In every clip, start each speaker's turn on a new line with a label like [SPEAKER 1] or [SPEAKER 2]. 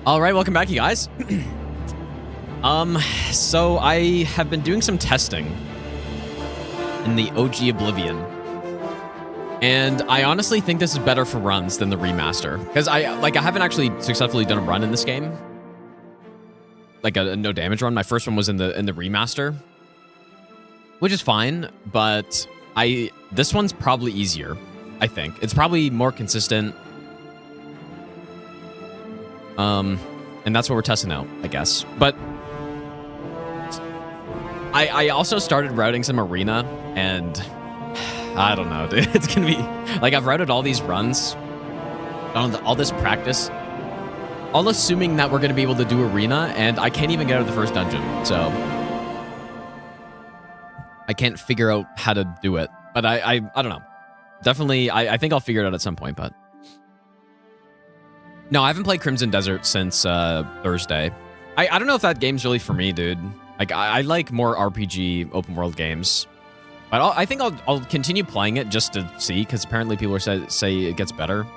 [SPEAKER 1] All right, welcome back, you guys. So I have been doing some testing in the OG Oblivion, and I honestly think this is better for runs than the remaster, because I haven't actually successfully done a run in this game, like a no damage run. My first one was in the remaster, which is fine, but this one's probably easier. I think it's probably more consistent. And that's what we're testing out, I guess. But I also started routing some arena, and I don't know, dude. It's gonna be like, I've routed all these runs, all this practice, all assuming that we're gonna be able to do arena, and I can't even get out of the first dungeon, so I can't figure out how to do it. But I don't know. Definitely, I think I'll figure it out at some point, but no, I haven't played Crimson Desert since Thursday. I don't know if that game's really for me, dude. Like, I like more RPG open world games. But I think I'll continue playing it just to see, because apparently people say it gets better.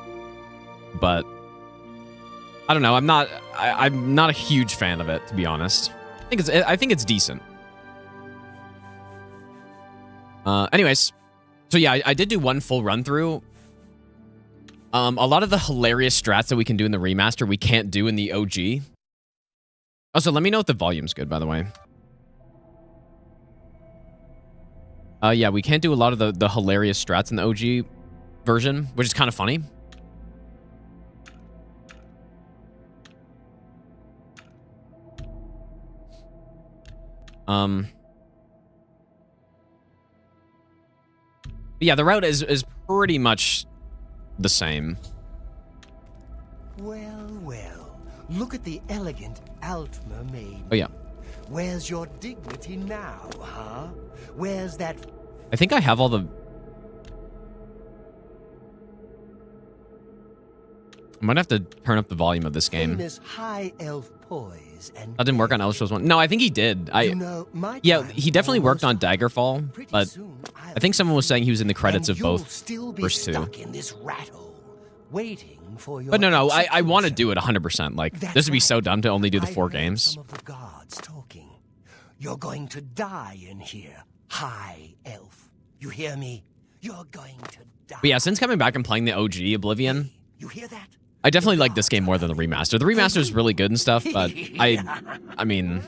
[SPEAKER 1] But I don't know. I'm not a huge fan of it, to be honest. I think it's decent. Anyways, so yeah, I did do one full run through. A lot of the hilarious strats that we can do in the remaster, we can't do in the OG. Also, let me know if the volume's good, by the way. Yeah, we can't do a lot of the hilarious strats in the OG version, which is kind of funny. Yeah, the route is pretty much the same.
[SPEAKER 2] Well, look at the elegant Altmer maid.
[SPEAKER 1] Oh yeah.
[SPEAKER 2] Where's your dignity now, huh? Where's that?
[SPEAKER 1] I think I have all the... I might have to turn up the volume of this game.
[SPEAKER 2] Famous high elf poise and
[SPEAKER 1] That didn't work on Elder Scrolls 1. No, I think he did. Yeah, he definitely worked on Daggerfall, but I think someone was saying he was in the credits of both first two.
[SPEAKER 2] In this rat hole, waiting for your
[SPEAKER 1] But no, I want to do it 100%. Like, this would be so dumb to only do the 4 games.
[SPEAKER 2] Some of the guards talking. You're going to die in here, high elf. You hear me? You're going to die.
[SPEAKER 1] But yeah, since coming back and playing the OG Oblivion,
[SPEAKER 2] You hear that?
[SPEAKER 1] I definitely like this game more than the remaster. The remaster is really good and stuff, but I mean,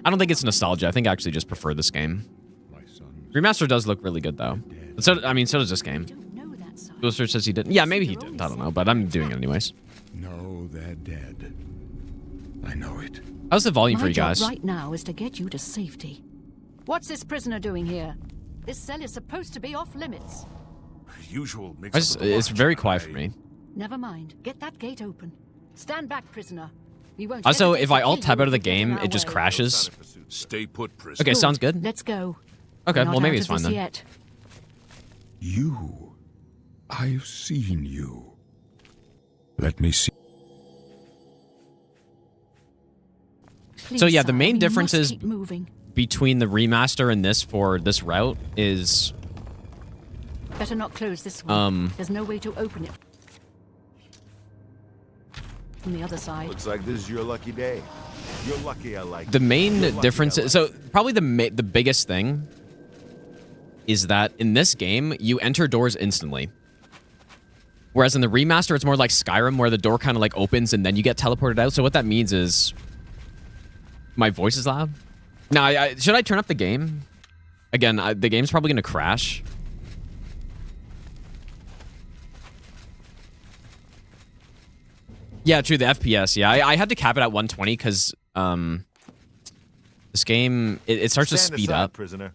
[SPEAKER 1] I don't think it's nostalgia. I think I actually just prefer this game. Remaster does look really good though. So does this game. Booster says he didn't. Yeah, maybe he didn't. I don't know, but I'm doing it anyways.
[SPEAKER 3] No, they're dead. I know it.
[SPEAKER 1] How's the volume for you
[SPEAKER 4] My
[SPEAKER 1] guys?
[SPEAKER 4] job right now is to get you to safety. What's this prisoner doing here? This cell is supposed to be off limits.
[SPEAKER 5] Usual mix
[SPEAKER 1] It's very quiet for me.
[SPEAKER 4] Never mind. Get that gate open. Stand back, prisoner. We won't.
[SPEAKER 1] Also,
[SPEAKER 4] hesitate
[SPEAKER 1] if
[SPEAKER 4] to
[SPEAKER 1] I alt
[SPEAKER 4] kill
[SPEAKER 1] tab
[SPEAKER 4] you
[SPEAKER 1] out of the
[SPEAKER 4] if you get in
[SPEAKER 1] game,
[SPEAKER 4] our
[SPEAKER 1] it just
[SPEAKER 4] way.
[SPEAKER 1] crashes.
[SPEAKER 5] Stay put, prisoner.
[SPEAKER 1] Okay, sounds good.
[SPEAKER 4] Let's go.
[SPEAKER 1] Okay,
[SPEAKER 4] We're not
[SPEAKER 1] well maybe
[SPEAKER 4] out
[SPEAKER 1] it's
[SPEAKER 4] of
[SPEAKER 1] fine
[SPEAKER 4] this
[SPEAKER 1] then.
[SPEAKER 4] Yet.
[SPEAKER 3] You. I've seen you. Let me see.
[SPEAKER 4] Please,
[SPEAKER 1] So yeah, the
[SPEAKER 4] sir,
[SPEAKER 1] main
[SPEAKER 4] we
[SPEAKER 1] difference
[SPEAKER 4] must
[SPEAKER 1] is
[SPEAKER 4] keep moving.
[SPEAKER 1] between the remaster and this for this route is
[SPEAKER 4] Better not close this one. There's no way to open it from the other side.
[SPEAKER 6] Looks like this is your lucky day. You're lucky I like
[SPEAKER 1] the
[SPEAKER 6] you.
[SPEAKER 1] main
[SPEAKER 6] You're lucky
[SPEAKER 1] difference.
[SPEAKER 6] I like
[SPEAKER 1] So probably the biggest thing is that in this game you enter doors instantly, whereas in the remaster it's more like Skyrim, where the door kind of like opens and then you get teleported out. So what that means is my voice is loud. Now, should I turn up the game again? The game's probably gonna crash. Yeah, true. The FPS. Yeah, I had to cap it at 120 because this game it starts to
[SPEAKER 6] Stand
[SPEAKER 1] speed
[SPEAKER 6] aside,
[SPEAKER 1] up
[SPEAKER 6] prisoner.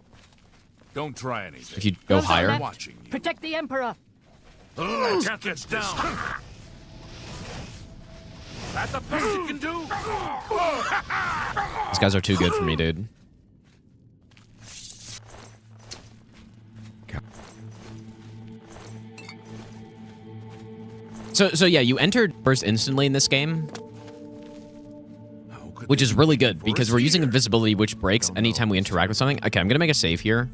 [SPEAKER 5] Don't try anything.
[SPEAKER 1] if you go
[SPEAKER 4] Those are
[SPEAKER 1] higher.
[SPEAKER 4] left.
[SPEAKER 5] Watching you.
[SPEAKER 4] Protect the Emperor.
[SPEAKER 5] Get down. That the best you can do?
[SPEAKER 1] These guys are too good for me, dude. So yeah, you entered first instantly in this game, which is really good because we're using invisibility, which breaks anytime we interact with something. Okay, I'm gonna make a save here,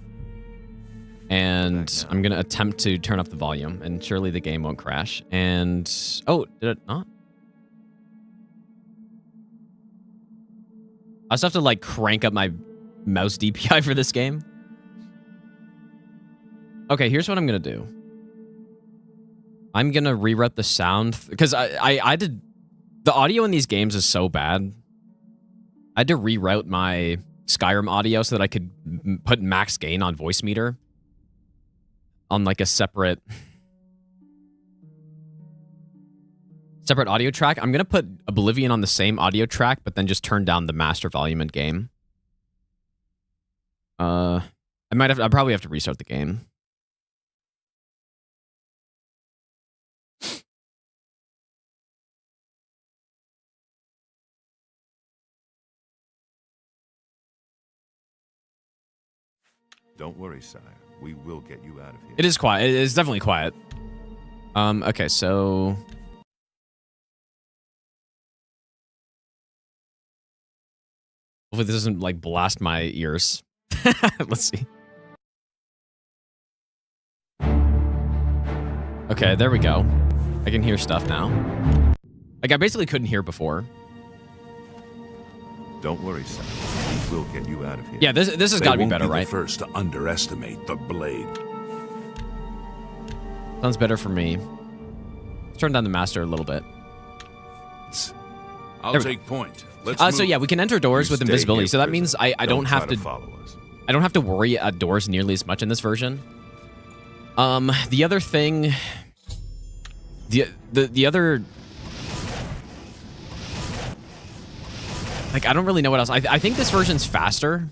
[SPEAKER 1] and I'm gonna attempt to turn up the volume, and surely the game won't crash. And oh, did it not? I also have to like crank up my mouse DPI for this game. Okay, here's what I'm gonna do. I'm gonna reroute the sound because I did the audio in these games is so bad. I had to reroute my Skyrim audio so that I could put max gain on voice meter on like a separate audio track. I'm gonna put Oblivion on the same audio track, but then just turn down the master volume in game. I'll probably have to restart the game.
[SPEAKER 6] Don't worry, sire. We will get you out of here.
[SPEAKER 1] It is quiet. It is definitely quiet. Okay, so hopefully this doesn't like blast my ears. Let's see. Okay, there we go. I can hear stuff now. Like I basically couldn't hear before.
[SPEAKER 6] Don't worry, sire. We will get you out of here.
[SPEAKER 1] Yeah, this has got to be better, right?
[SPEAKER 5] First to underestimate the blade.
[SPEAKER 1] Sounds better for me. Let's turn down the master a little bit.
[SPEAKER 5] I'll take point. Let's move.
[SPEAKER 1] So yeah, we can enter doors with invisibility. So that means I don't have to
[SPEAKER 6] follow us.
[SPEAKER 1] I don't have to worry at doors nearly as much in this version. The other thing, the other, like I don't really know what else. I think this version's faster.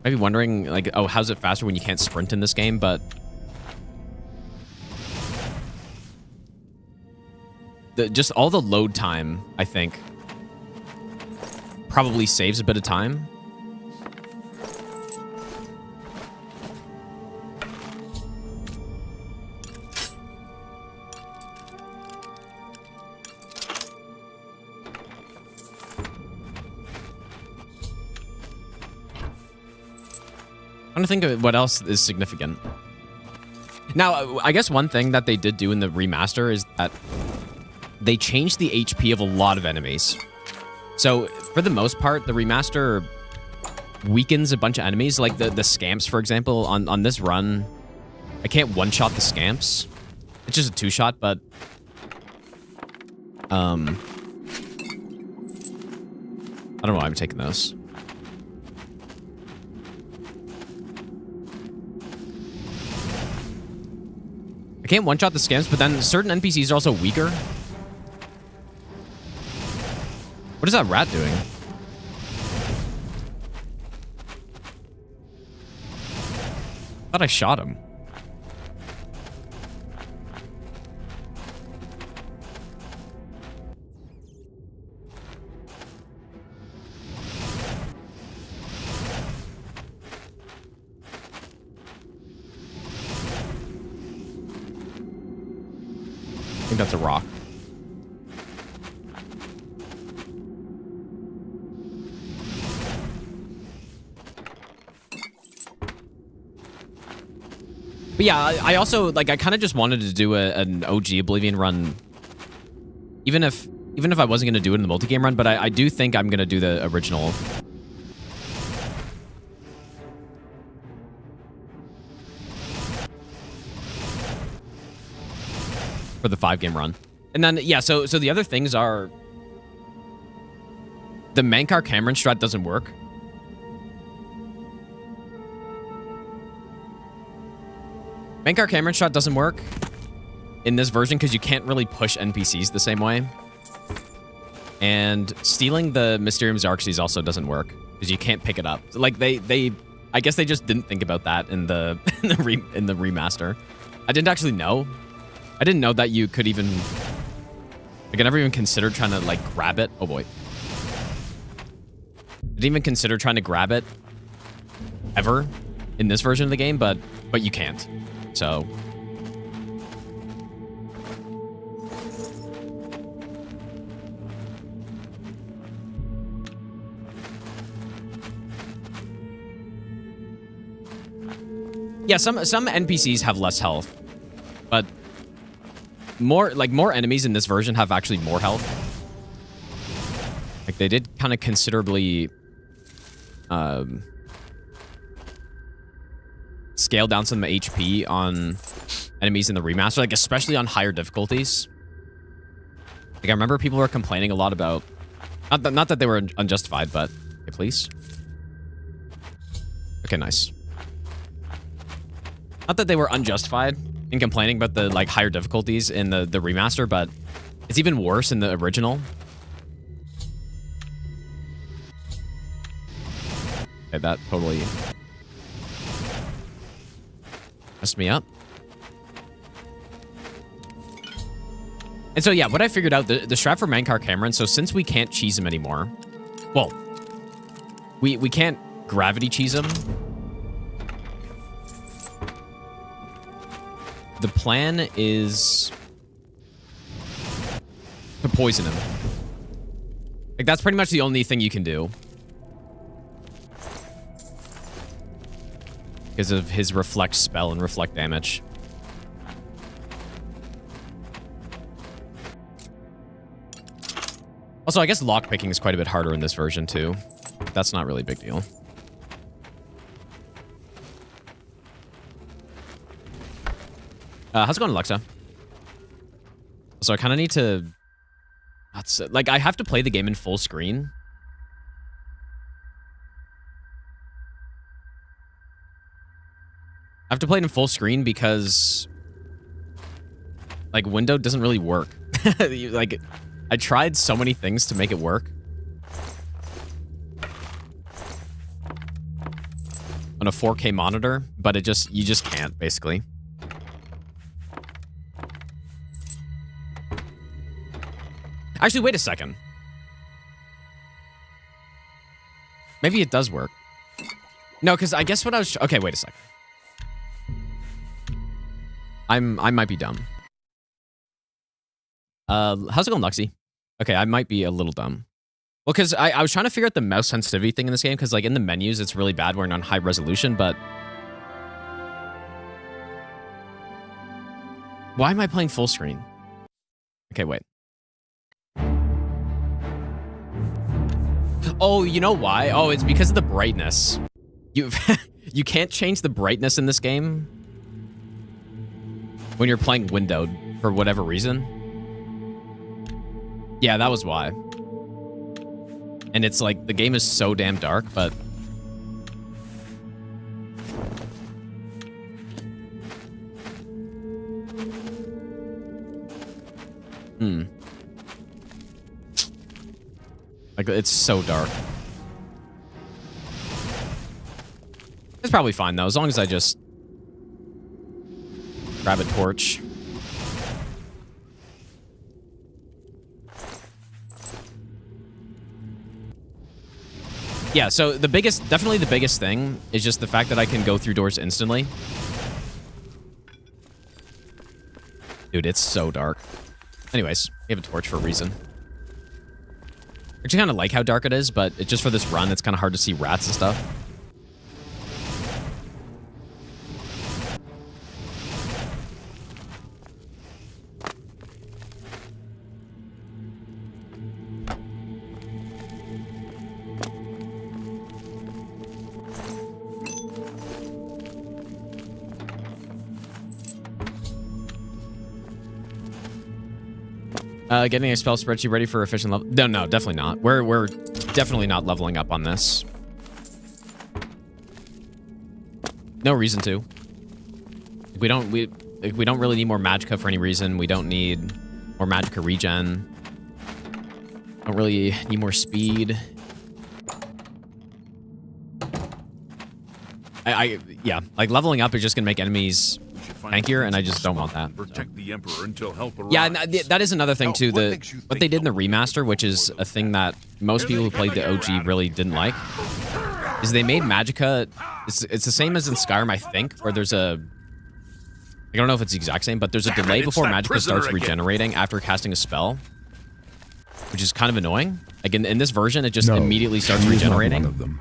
[SPEAKER 1] Might be wondering like, oh, how's it faster when you can't sprint in this game? But just all the load time, I think, probably saves a bit of time. I'm trying to think of what else is significant. Now, I guess one thing that they did do in the remaster is that they changed the HP of a lot of enemies. So, for the most part, the remaster weakens a bunch of enemies, like the scamps, for example. On this run, I can't one-shot the scamps. It's just a two-shot, but I don't know why I'm taking those. I can't one-shot the scamps, but then certain NPCs are also weaker. What is that rat doing? I thought I shot him. I think that's a rock. But yeah, I also, like, I kind of just wanted to do an OG Oblivion run, even if I wasn't going to do it in the multi-game run, but I do think I'm going to do the original. For the 5-game run. And then, yeah, so the other things are, the Mankar Camoran strat doesn't work. Mankar Camoran shot doesn't work in this version because you can't really push NPCs the same way. And stealing the Mysterium Xerxes also doesn't work because you can't pick it up. Like I guess they just didn't think about that in the in the remaster. I didn't actually know. I didn't know that you could even, like, I never even considered trying to like grab it. Oh boy. I didn't even consider trying to grab it ever in this version of the game, but you can't. So yeah, some NPCs have less health, but more enemies in this version have actually more health. Like, they did kind of considerably scale down some HP on enemies in the remaster, like, especially on higher difficulties. Like, I remember people were complaining a lot about... Not that they were unjustified, but... Okay, please. Okay, nice. Not that they were unjustified in complaining about the, like, higher difficulties in the remaster, but it's even worse in the original. Okay, that totally messed me up. And so, yeah, what I figured out, the strat for Mankar Camoran, so since we can't cheese him anymore, well, we can't gravity cheese him. The plan is to poison him. Like, that's pretty much the only thing you can do. Because of his reflect spell and reflect damage. Also, I guess lockpicking is quite a bit harder in this version, too. That's not really a big deal. How's it going, Alexa? So I kind of need to... Like, I have to play the game in full screen. I have to play it in full screen because... like, window doesn't really work. Like... I tried so many things to make it work. On a 4K monitor, but you just can't, basically. Actually, wait a second. Maybe it does work. No, because I guess what I was... Okay, wait a second. I might be dumb. How's it going, Luxie? Okay, I might be a little dumb. Well, because I was trying to figure out the mouse sensitivity thing in this game, because, like, in the menus, it's really bad when on high resolution, but... Why am I playing full screen? Okay, wait. Oh, you know why? Oh, it's because of the brightness. You can't change the brightness in this game when you're playing windowed, for whatever reason. Yeah, that was why. And it's like, the game is so damn dark, but... Like, it's so dark. It's probably fine, though, as long as I just... grab a torch. Yeah, so definitely the biggest thing is just the fact that I can go through doors instantly. Dude, it's so dark. Anyways, we have a torch for a reason. I actually kind of like how dark it is, but it's just for this run, it's kind of hard to see rats and stuff. Getting a spell spreadsheet ready for efficient level. No, definitely not. We're definitely not leveling up on this. No reason to. We don't really need more magicka for any reason. We don't need more magicka regen. Don't really need more speed. Yeah, like leveling up is just gonna make enemies tankier, and I just don't want that.
[SPEAKER 5] Protect the Emperor until help arrives.
[SPEAKER 1] Yeah, and that is another thing too. What they did in the remaster, which is a thing that most people who played the OG really didn't like, is they made magicka. It's the same as in Skyrim, I think, where there's a... I don't know if it's the exact same, but there's a delay before magicka starts regenerating after casting a spell, which is kind of annoying. Like in this version, it just immediately starts regenerating.
[SPEAKER 3] One of them.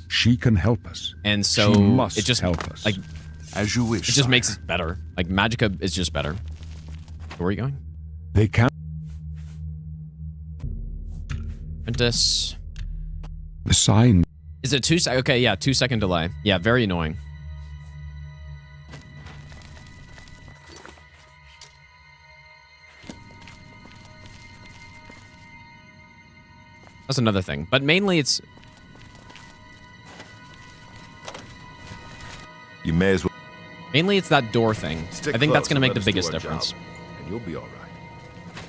[SPEAKER 3] She can help us.
[SPEAKER 1] And so
[SPEAKER 3] she must
[SPEAKER 1] it just
[SPEAKER 3] help us.
[SPEAKER 5] As you wish.
[SPEAKER 1] It just makes it better. Like magicka is just better. Where are you going?
[SPEAKER 3] They can.
[SPEAKER 1] Apprentice.
[SPEAKER 3] The sign.
[SPEAKER 1] Is it 2 sec? Okay, yeah, 2-second delay. Yeah, very annoying. That's another thing. But mainly it's...
[SPEAKER 6] You may as well.
[SPEAKER 1] Mainly it's that door thing.
[SPEAKER 6] Stick
[SPEAKER 1] I think that's
[SPEAKER 6] close
[SPEAKER 1] going to
[SPEAKER 6] and
[SPEAKER 1] make the
[SPEAKER 6] let us do
[SPEAKER 1] biggest
[SPEAKER 6] our
[SPEAKER 1] difference.
[SPEAKER 6] job, and you'll be all right.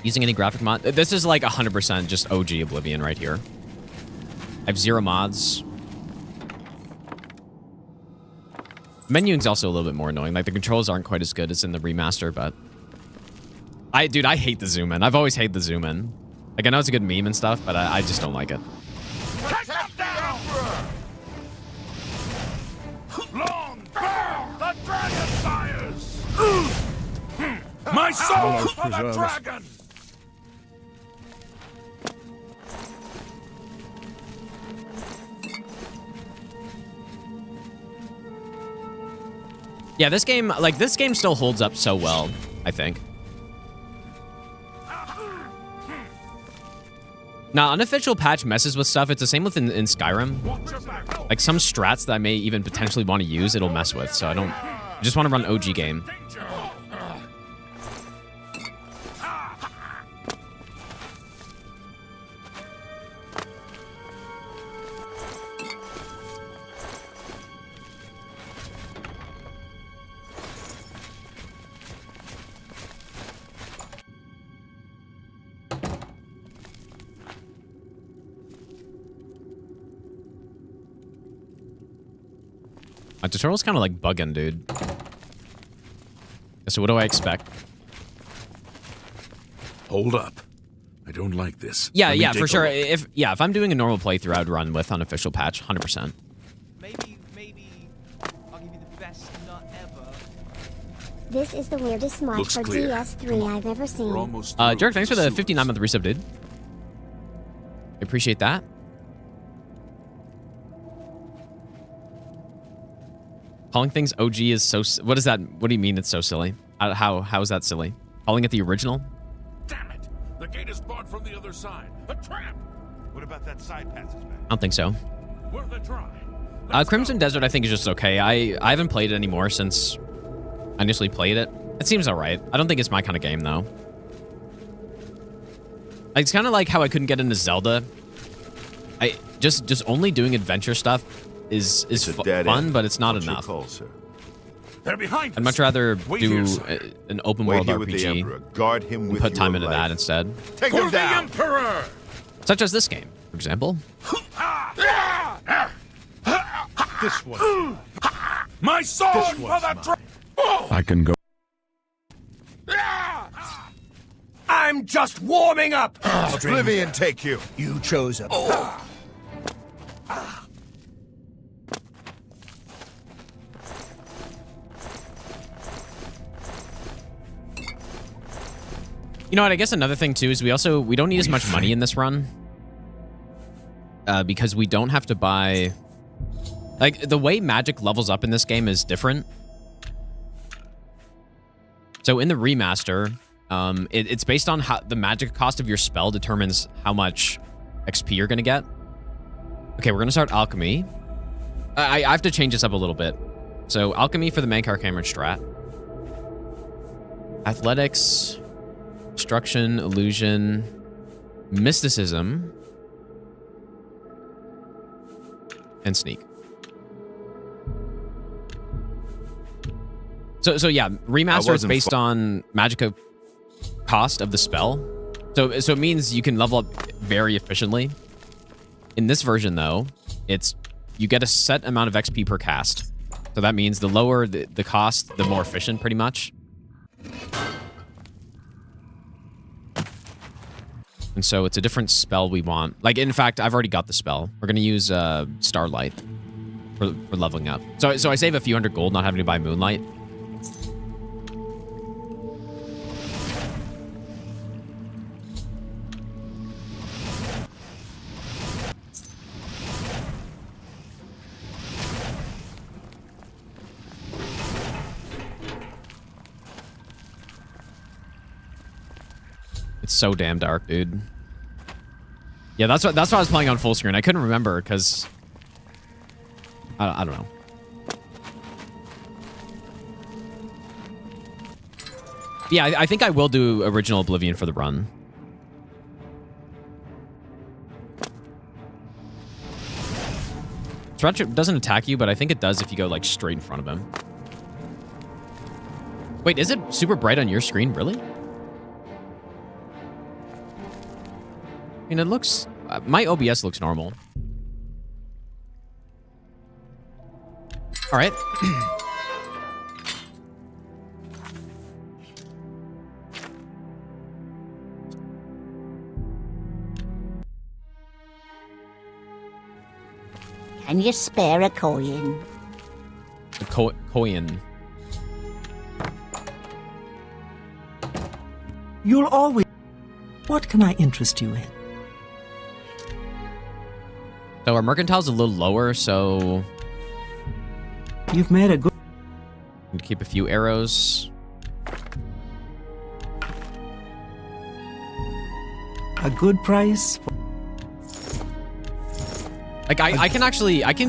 [SPEAKER 1] Using any graphic mod? This is like 100% just OG Oblivion right here. I have 0 mods. Menuing's also a little bit more annoying. Like, the controls aren't quite as good as in the remaster, but... Dude, I hate the zoom in. I've always hated the zoom in. Like, I know it's a good meme and stuff, but I just don't like it.
[SPEAKER 5] Protect the Emperor! Long bow the dragon sires! My soul for the dragon!
[SPEAKER 1] Yeah, this game still holds up so well, I think. Now, unofficial patch messes with stuff. It's the same with in Skyrim. Like, some strats that I may even potentially want to use, it'll mess with. So I just want to run OG game. My tutorial's kind of like bugging, dude. So what do I expect?
[SPEAKER 5] Hold up. I don't like this.
[SPEAKER 1] Yeah,
[SPEAKER 5] Let me
[SPEAKER 1] yeah,
[SPEAKER 5] take
[SPEAKER 1] for
[SPEAKER 5] a
[SPEAKER 1] sure.
[SPEAKER 5] look.
[SPEAKER 1] If I'm doing a normal playthrough, I'd run with unofficial patch, 100%.
[SPEAKER 7] Maybe I'll give you the best nut ever.
[SPEAKER 8] This is the weirdest mod
[SPEAKER 5] Looks
[SPEAKER 8] for
[SPEAKER 5] clear.
[SPEAKER 8] DS3 I've ever
[SPEAKER 5] We're
[SPEAKER 8] seen.
[SPEAKER 5] almost
[SPEAKER 1] Jerk,
[SPEAKER 5] through
[SPEAKER 1] thanks for the
[SPEAKER 5] sewers.
[SPEAKER 1] 59-month resub, dude. I appreciate that. Calling things OG is so... What is that? What do you mean it's so silly? How is that silly? Calling it the original?
[SPEAKER 5] Damn it! The gate is barred from the other side. A trap!
[SPEAKER 6] What about that side passage, man?
[SPEAKER 1] I don't think so.
[SPEAKER 5] We're the try.
[SPEAKER 1] Crimson Desert, I think, is just okay. I haven't played it anymore since I initially played it. It seems alright. I don't think it's my kind of game, though. Like, it's kind of like how I couldn't get into Zelda. Just only doing adventure stuff is fun, but it's not
[SPEAKER 6] What's your
[SPEAKER 1] enough.
[SPEAKER 6] call, sir?
[SPEAKER 5] They're behind us.
[SPEAKER 1] I'd much rather
[SPEAKER 5] Wait
[SPEAKER 1] do
[SPEAKER 5] here, sir.
[SPEAKER 1] an open
[SPEAKER 6] Wait
[SPEAKER 1] world
[SPEAKER 6] here with the
[SPEAKER 1] RPG
[SPEAKER 6] Emperor. Guard him
[SPEAKER 1] and
[SPEAKER 6] with
[SPEAKER 1] put time
[SPEAKER 6] your
[SPEAKER 1] into
[SPEAKER 6] life.
[SPEAKER 1] that instead.
[SPEAKER 6] Take
[SPEAKER 5] For
[SPEAKER 6] him
[SPEAKER 5] the
[SPEAKER 6] down.
[SPEAKER 5] Emperor!
[SPEAKER 1] Such as this game, for example.
[SPEAKER 6] This one.
[SPEAKER 5] My sword
[SPEAKER 6] This
[SPEAKER 5] for
[SPEAKER 6] one's
[SPEAKER 5] the
[SPEAKER 6] mine.
[SPEAKER 5] dragon!
[SPEAKER 3] I can go.
[SPEAKER 2] I'm just warming up.
[SPEAKER 6] Oblivion take you.
[SPEAKER 2] You chose a
[SPEAKER 1] You know what? I guess another thing too is we don't need as much money in this run because we don't have to buy. Like, the way magic levels up in this game is different. So in the remaster, it's based on how the magic cost of your spell determines how much XP you're gonna get. Okay, we're gonna start Alchemy. I have to change this up a little bit. So Alchemy for the Mankar Camoran strat. Athletics, Destruction, Illusion, Mysticism, and Sneak. So yeah, Remaster is based on magic cost of the spell. So it means you can level up very efficiently. In this version, though, you get a set amount of XP per cast. So that means the lower the cost, the more efficient, pretty much. And so it's a different spell we want. Like, in fact, I've already got the spell. We're going to use Starlight for leveling up. So I save a few hundred gold not having to buy Moonlight. It's so damn dark, dude. Yeah, that's why I was playing on full screen. I couldn't remember because I don't know. Yeah, I think I will do original Oblivion for the run. Stretch doesn't attack you, but I think it does if you go like straight in front of him. Wait, is it super bright on your screen? Really? I mean, it looks... my OBS looks normal. All right.
[SPEAKER 8] Can you spare a coin?
[SPEAKER 1] The coin.
[SPEAKER 9] You'll always... What can I interest you in?
[SPEAKER 1] So our mercantile's a little lower, so...
[SPEAKER 9] You've made a good...
[SPEAKER 1] keep a few arrows.
[SPEAKER 9] A good price?
[SPEAKER 1] Like, I can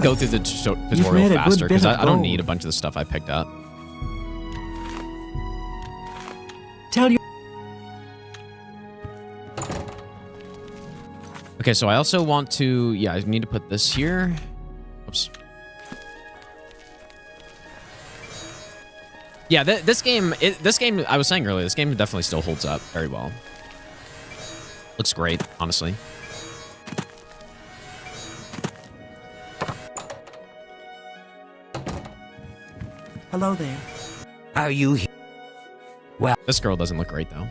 [SPEAKER 1] go through the tutorial faster, because I don't need a bunch of the stuff I picked up.
[SPEAKER 9] Tell you...
[SPEAKER 1] Okay, so I also want to... Yeah, I need to put this here. Oops. Yeah, this game, I was saying earlier, this game definitely still holds up very well. Looks great, honestly.
[SPEAKER 9] Hello there.
[SPEAKER 2] Are you here? Well,
[SPEAKER 1] This girl doesn't look great, though.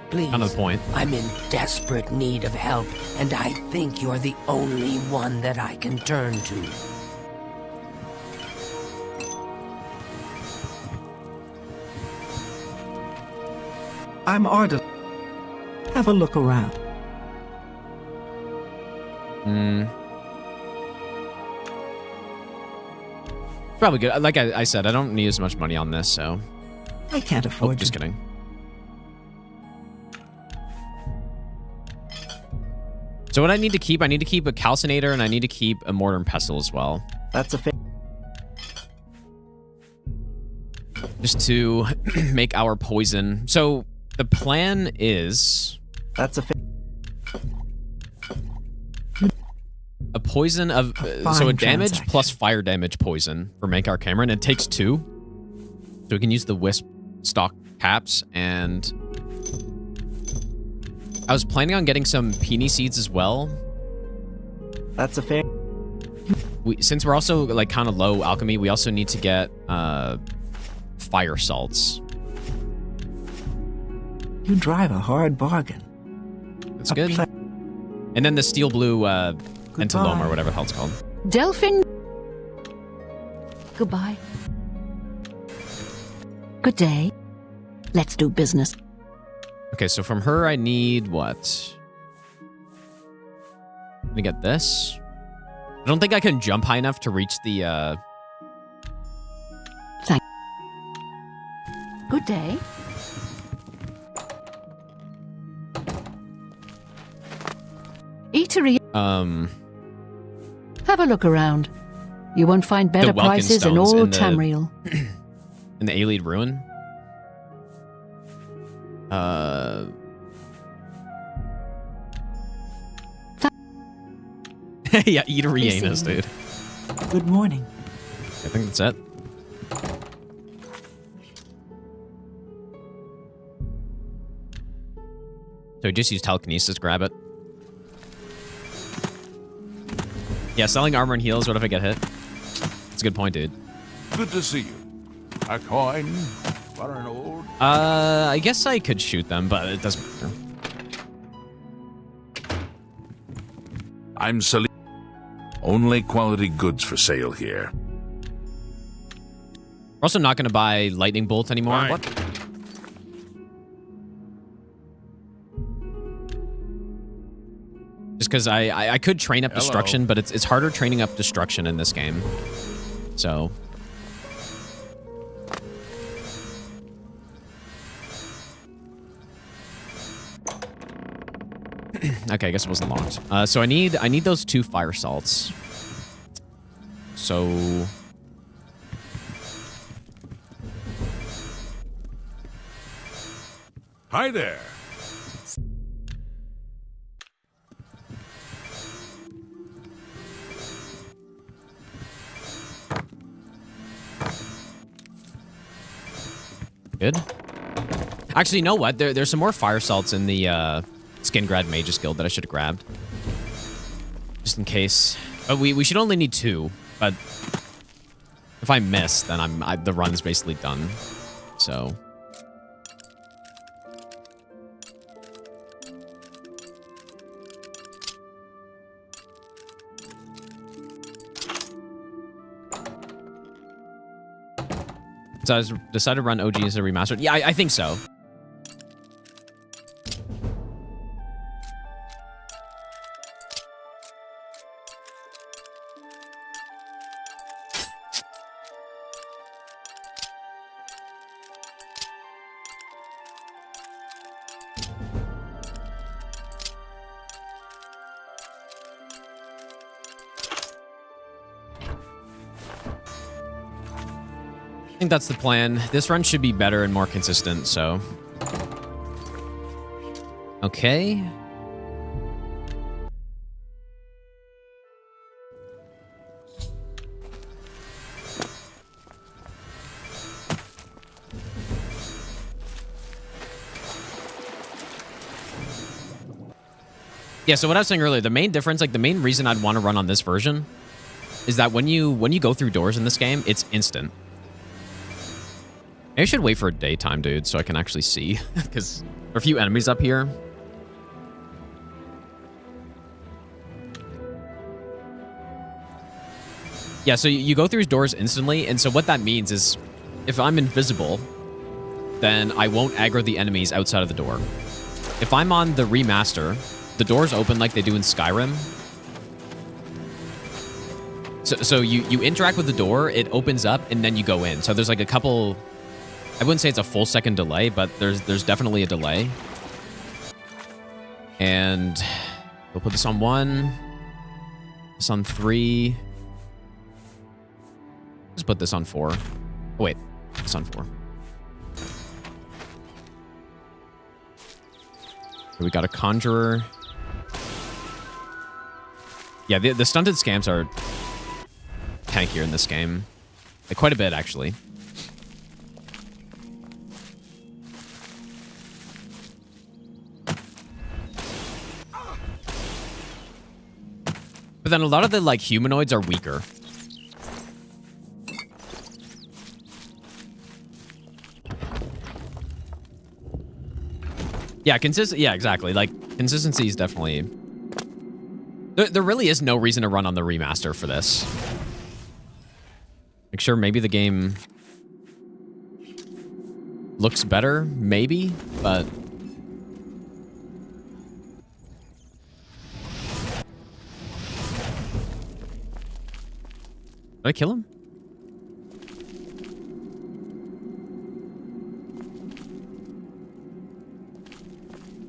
[SPEAKER 2] please.
[SPEAKER 1] Kind of the point.
[SPEAKER 2] I'm in desperate need of help, and I think you're the only one that I can turn to.
[SPEAKER 9] I'm Arden. Have a look around.
[SPEAKER 1] Probably good. Like I said, I don't need as much money on this, so...
[SPEAKER 9] I can't
[SPEAKER 1] Oh,
[SPEAKER 9] afford
[SPEAKER 1] just
[SPEAKER 9] to...
[SPEAKER 1] kidding. So what I need to keep a calcinator, and I need to keep a mortar and pestle as well.
[SPEAKER 9] That's a fair...
[SPEAKER 1] Just to make our poison. So the plan is...
[SPEAKER 9] That's a fair...
[SPEAKER 1] A poison of... so a damage plus fire damage poison for Mankar Camoran. It takes 2. So we can use the wisp stock caps, and... I was planning on getting some peony seeds as well.
[SPEAKER 9] That's a fair...
[SPEAKER 1] Since we're also like kind of low alchemy, we also need to get fire salts.
[SPEAKER 9] You drive a hard bargain.
[SPEAKER 1] That's good. And then the steel blue entalome, or whatever the hell it's called.
[SPEAKER 4] Delphin. Goodbye. Good day. Let's do business.
[SPEAKER 1] Okay, so from her I need what? Let me get this. I don't think I can jump high enough to reach the
[SPEAKER 4] Good day. Eatery. Have a look around. You won't find better
[SPEAKER 1] Welkin
[SPEAKER 4] prices in
[SPEAKER 1] stones
[SPEAKER 4] all
[SPEAKER 1] in the-
[SPEAKER 4] Tamriel.
[SPEAKER 1] in the Aelid ruin. Yeah, eatery anus, dude.
[SPEAKER 9] Good morning.
[SPEAKER 1] I think that's it. So just use telekinesis, grab it. Yeah, selling armor and heals, what if I get hit? That's a good point, dude.
[SPEAKER 5] Good to see you. A coin for an old...
[SPEAKER 1] I guess I could shoot them, but it doesn't matter.
[SPEAKER 6] I'm Salim. Only quality goods for sale here.
[SPEAKER 1] We're also not going to buy lightning bolt anymore.
[SPEAKER 5] Fine.
[SPEAKER 1] What? Just because I could train up destruction, but it's harder training up destruction in this game. So... Okay, I guess it wasn't locked. So I need those 2 fire salts. So
[SPEAKER 5] Hi there.
[SPEAKER 1] good. Actually, you know what? There's some more fire salts in the Skingrad Mage's Guild that I should have grabbed. Just in case. But we should only need 2. But if I miss, then the run's basically done. So So I decided to run OG as a remastered. Yeah, I think so. I think that's the plan. This run should be better and more consistent, so. Okay. Yeah, so what I was saying earlier, the main difference, like the main reason I'd want to run on this version is that when you go through doors in this game, it's instant. I should wait for daytime, dude, so I can actually see, because there are a few enemies up here. Yeah, so you go through doors instantly, and so what that means is if I'm invisible, then I won't aggro the enemies outside of the door. If I'm on the remaster, the doors open like they do in Skyrim. So you interact with the door, it opens up, and then you go in. So there's like a couple... I wouldn't say it's a full second delay, but there's definitely a delay. And we'll put this on 1. This on 3. Just put this on 4. Oh, wait. This on 4. So we got a Conjurer. Yeah, the stunted scamps are tankier in this game. Like, quite a bit, actually. But then a lot of the, like, humanoids are weaker. Yeah, yeah, exactly. Like, consistency is definitely... There really is no reason to run on the remaster for this. Like, sure, maybe the game looks better, maybe, but... Did I kill him?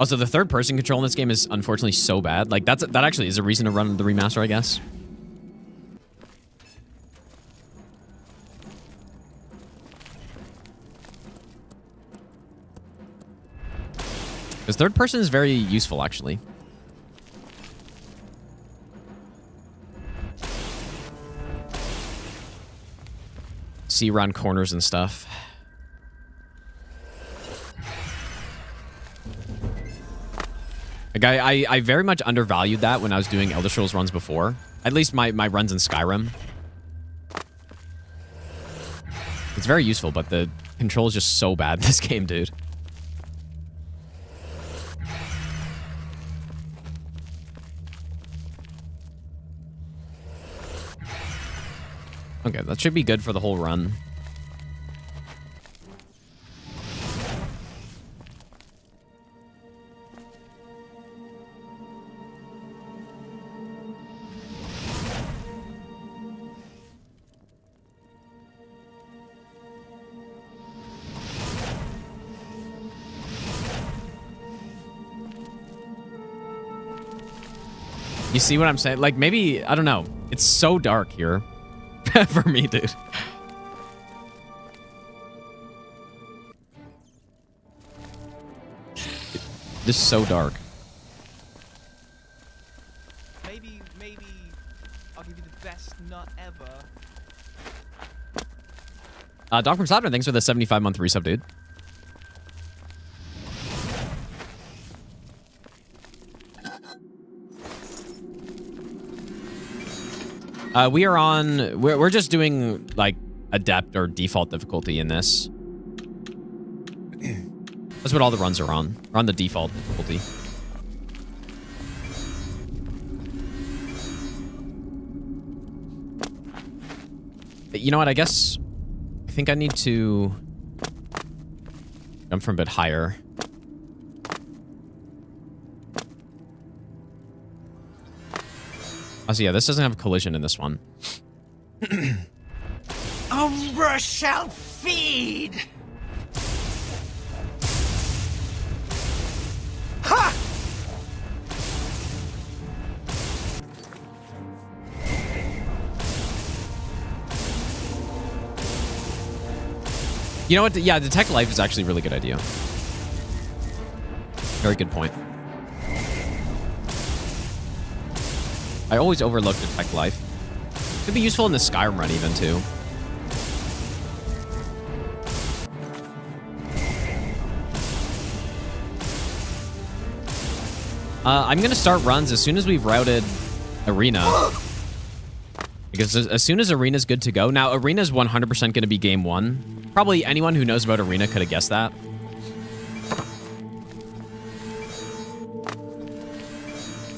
[SPEAKER 1] Also, the third-person control in this game is unfortunately so bad. Like, that actually is a reason to run the remaster, I guess. Because third-person is very useful, actually. See around corners and stuff. Like, I very much undervalued that when I was doing Elder Scrolls runs before. At least my runs in Skyrim. It's very useful, but the control is just so bad in this game, dude. Okay, that should be good for the whole run. You see what I'm saying? Like, maybe, I don't know. It's so dark here for me, dude. This is so dark.
[SPEAKER 7] Maybe I'll give you the best nut ever.
[SPEAKER 1] Doc from Saturn, thanks for the 75-month resub, dude. We're just doing like adept or default difficulty in this. That's what all the runs are on. We're on the default difficulty. But you know what? I think I need to jump from a bit higher. Oh, so yeah, this doesn't have a collision in this one.
[SPEAKER 2] Umbra shall feed! Ha!
[SPEAKER 1] You know what? Yeah, detect life is actually a really good idea. Very good point. I always overlook detect life. Could be useful in the Skyrim run even too. I'm gonna start runs as soon as we've routed Arena. Because as soon as Arena's good to go. Now, Arena's 100% gonna be game 1. Probably anyone who knows about Arena could have guessed that.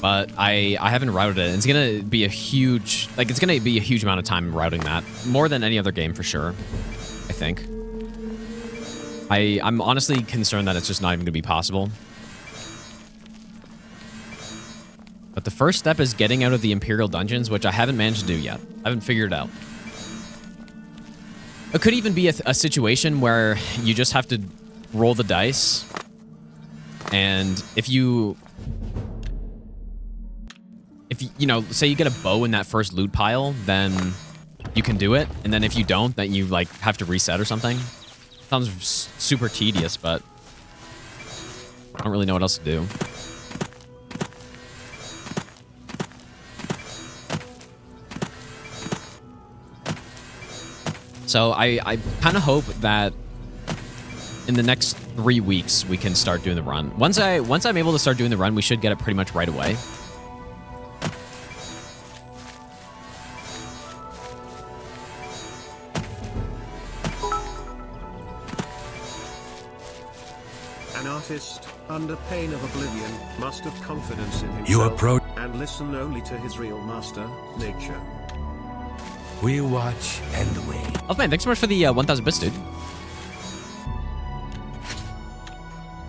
[SPEAKER 1] But I haven't routed it. It's gonna be a huge, like, it's gonna be a huge amount of time routing that. More than any other game for sure, I think. I'm honestly concerned that it's just not even gonna be possible. But the first step is getting out of the Imperial dungeons, which I haven't managed to do yet. I haven't figured it out. It could even be a situation where you just have to roll the dice. And if you know, say you get a bow in that first loot pile, then you can do it. And then if you don't, then you like have to reset or something. Sounds super tedious, but I don't really know what else to do. So I kind of hope that in the next 3 weeks we can start doing the run. Once I'm able to start doing the run, we should get it pretty much right away.
[SPEAKER 10] An artist, under pain of oblivion, must have confidence in himself
[SPEAKER 3] You approach.
[SPEAKER 10] and listen only to his real master, nature.
[SPEAKER 3] We watch and wait.
[SPEAKER 1] Oh man, thanks so much for the 1,000 bits, dude.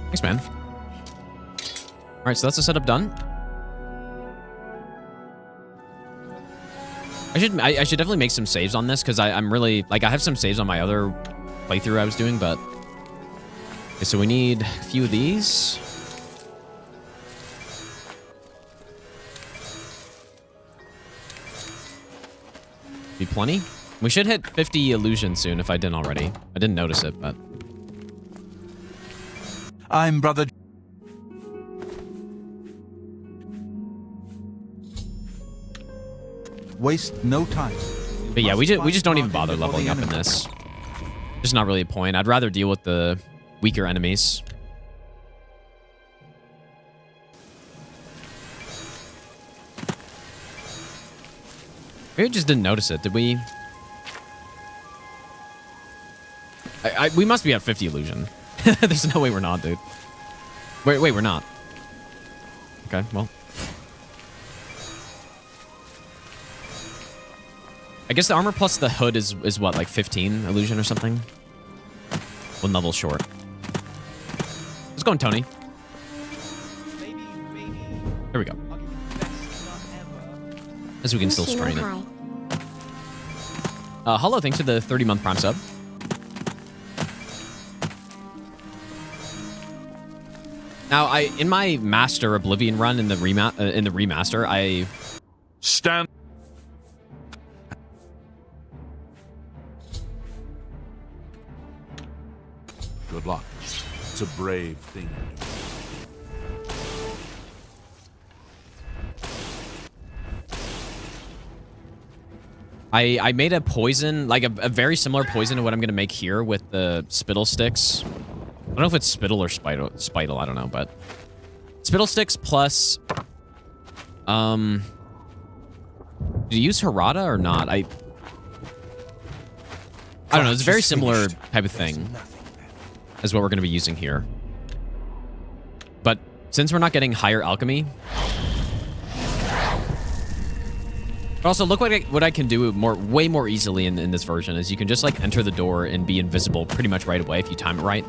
[SPEAKER 1] Thanks, man. All right, so that's the setup done. I should definitely make some saves on this because I'm really like I have some saves on my other playthrough I was doing, but okay, so we need a few of these. Be plenty. We should hit 50 illusion soon if I didn't already. I didn't notice it, but
[SPEAKER 11] I'm brother. Waste no time.
[SPEAKER 1] But yeah, we just don't even bother leveling up in this. There's not really a point. I'd rather deal with the weaker enemies. Maybe I just didn't notice it. Did we? We must be at 50 illusion. There's no way we're not, dude. Wait, we're not. Okay, well. I guess the armor plus the hood is what, like 15 illusion or something? 1 level short. Let's go on, Tony.
[SPEAKER 7] Maybe.
[SPEAKER 1] Here we go.
[SPEAKER 7] I'll give you the best nut ever.
[SPEAKER 1] As we can still strain it. Hello, thanks for the 30-month Prime sub. Now, in my Master Oblivion run in the remaster, I
[SPEAKER 5] Stand. Good luck. It's a brave thing.
[SPEAKER 1] I made a poison, like a very similar poison to what I'm going to make here with the spittle sticks. I don't know if it's spittle or spital, I don't know, but spittle sticks plus did you use Harada or not? I don't know, it's a very similar type of thing as what we're going to be using here. But since we're not getting higher alchemy, but also, look what I can do way more easily in this version is you can just like enter the door and be invisible pretty much right away if you time it right.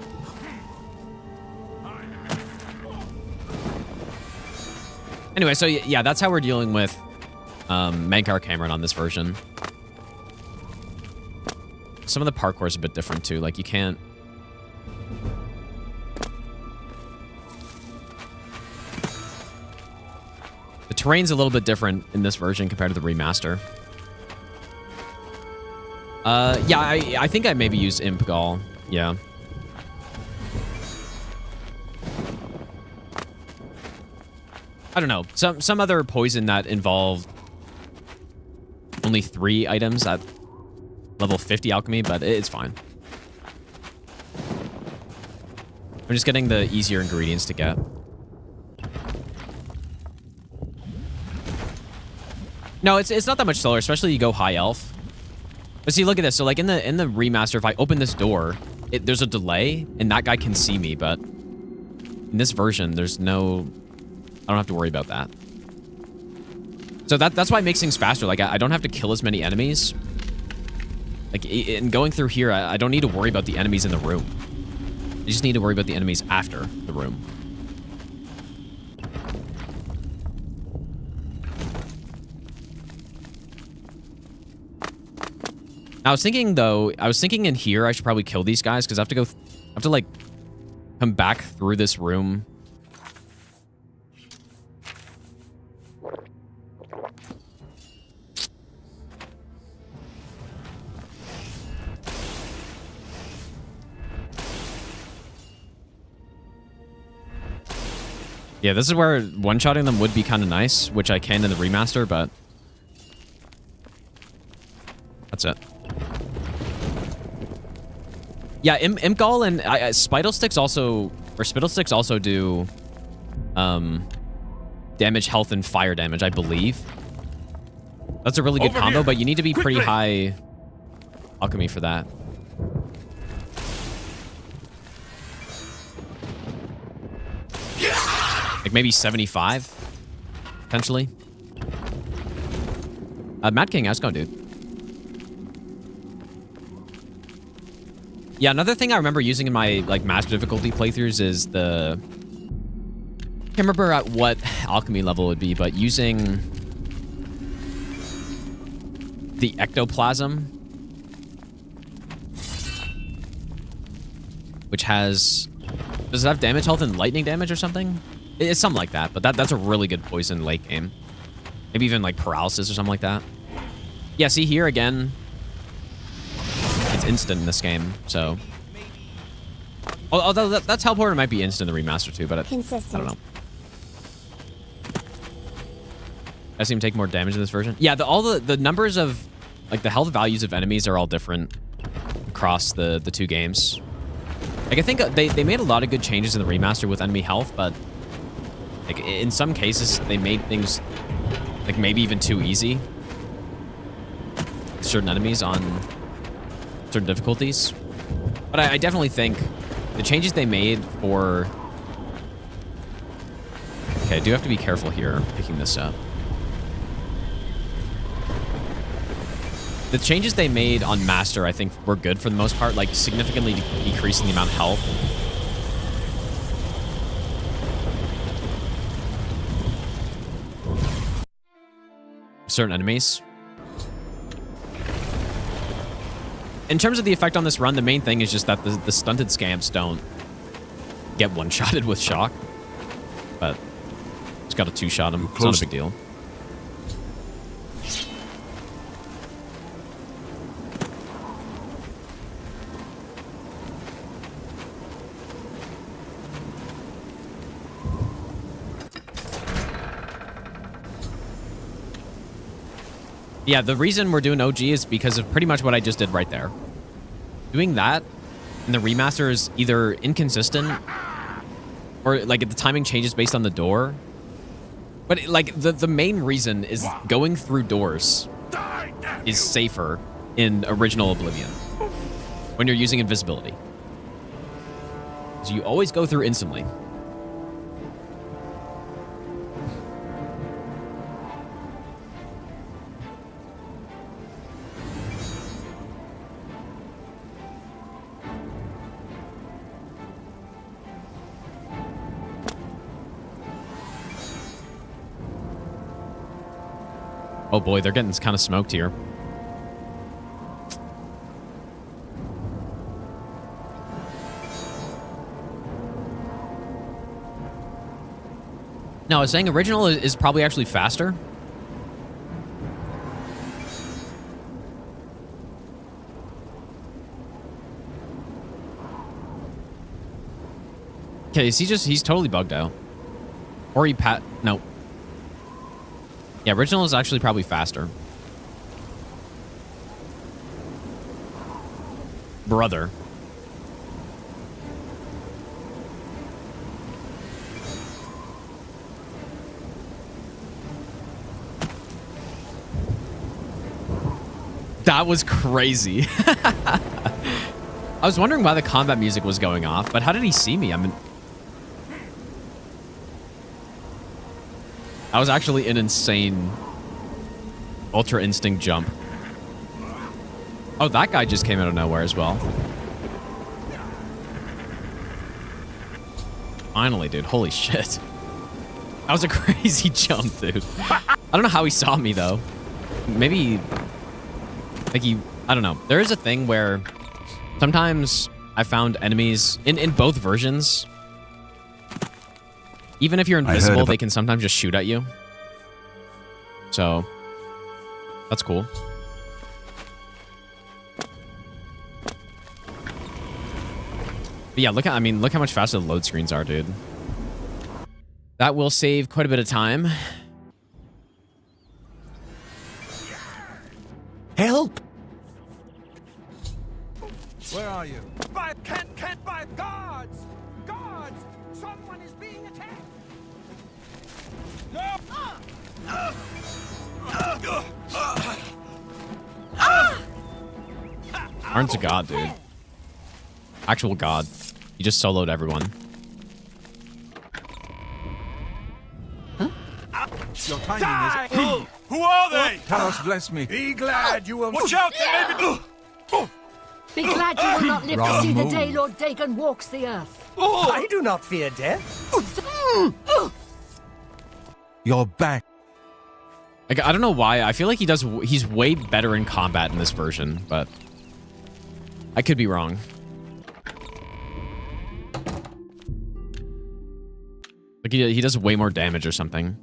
[SPEAKER 1] Anyway, so yeah, that's how we're dealing with Mankar Camoran on this version. Some of the parkour is a bit different too. Like you can't. The terrain's a little bit different in this version compared to the remaster. Yeah, I think I maybe used Imp Gall. Yeah. I don't know. Some other poison that involved only 3 items at level 50 alchemy, but it's fine. I'm just getting the easier ingredients to get. No, it's not that much slower, especially you go high elf. But see, look at this. So like in the remaster, if I open this door, there's a delay and that guy can see me, but in this version, there's no, I don't have to worry about that. So that's why it makes things faster. Like I don't have to kill as many enemies. Like in going through here, I don't need to worry about the enemies in the room. I just need to worry about the enemies after the room. I was thinking though, in here I should probably kill these guys because I have to like come back through this room. Yeah, this is where one-shotting them would be kind of nice, which I can in the remaster, but that's it. Yeah, Imp Gall and Spittle Sticks also do damage, health, and fire damage, I believe. That's a really good combo, but you need to be pretty high alchemy for that. Like maybe 75, potentially. Mad King, how's it going, dude? Yeah, another thing I remember using in my like master difficulty playthroughs is the... I can't remember at what alchemy level it would be, but using the ectoplasm, which has... Does it have damage, health, and lightning damage or something? It's something like that, but that's a really good poison late game. Maybe even like paralysis or something like that. Yeah, see here again. It's instant in this game, so. Although that teleporter might be instant in the remaster too, but I don't know. I seem to take more damage in this version. Yeah, all the numbers of like the health values of enemies are all different across the 2 games. Like I think they made a lot of good changes in the remaster with enemy health, but like in some cases they made things like maybe even too easy. Certain enemies on certain difficulties. But I definitely think the changes they made for... Okay, I do have to be careful here picking this up. The changes they made on Master, I think, were good for the most part, like significantly decreasing the amount of health. Certain enemies. In terms of the effect on this run, the main thing is just that the stunted scamps don't get one-shotted with shock. but just got to two-shot him. It's not
[SPEAKER 3] close.
[SPEAKER 1] a big deal. Yeah, the reason we're doing OG is because of pretty much what I just did right there. Doing that in the remaster is either inconsistent or like the timing changes based on the door. But like the main reason is going through doors is safer in original Oblivion when you're using invisibility. So you always go through instantly. Oh boy, they're getting kind of smoked here. No, I was saying original is probably actually faster. Okay, is he's totally bugged out. Or no. Yeah, original is actually probably faster. Brother. That was crazy. I was wondering why the combat music was going off, but how did he see me? I mean, that was actually an insane Ultra Instinct jump. Oh, that guy just came out of nowhere as well. Finally, dude. Holy shit. That was a crazy jump, dude. I don't know how he saw me, though. Maybe... like he... I don't know. There is a thing where sometimes I found enemies in both versions... even if you're invisible, they can sometimes just shoot at you. So, that's cool. But yeah, look how much faster the load screens are, dude. That will save quite a bit of time.
[SPEAKER 2] Help!
[SPEAKER 7] Where are you?
[SPEAKER 2] Can't buy guards! Guards! Someone is being attacked!
[SPEAKER 1] Arn's a god, dude. Actual god. He just soloed everyone.
[SPEAKER 11] Your timing is...
[SPEAKER 5] Who are they?
[SPEAKER 11] Talos, bless me.
[SPEAKER 5] Be glad you will. Watch out! They may be.
[SPEAKER 4] Be glad you will not live to see the day Lord Dagon walks the earth.
[SPEAKER 2] I do not fear death.
[SPEAKER 11] You're back.
[SPEAKER 1] Like, I don't know why. I feel like he's way better in combat in this version, but I could be wrong. Like he does way more damage or something.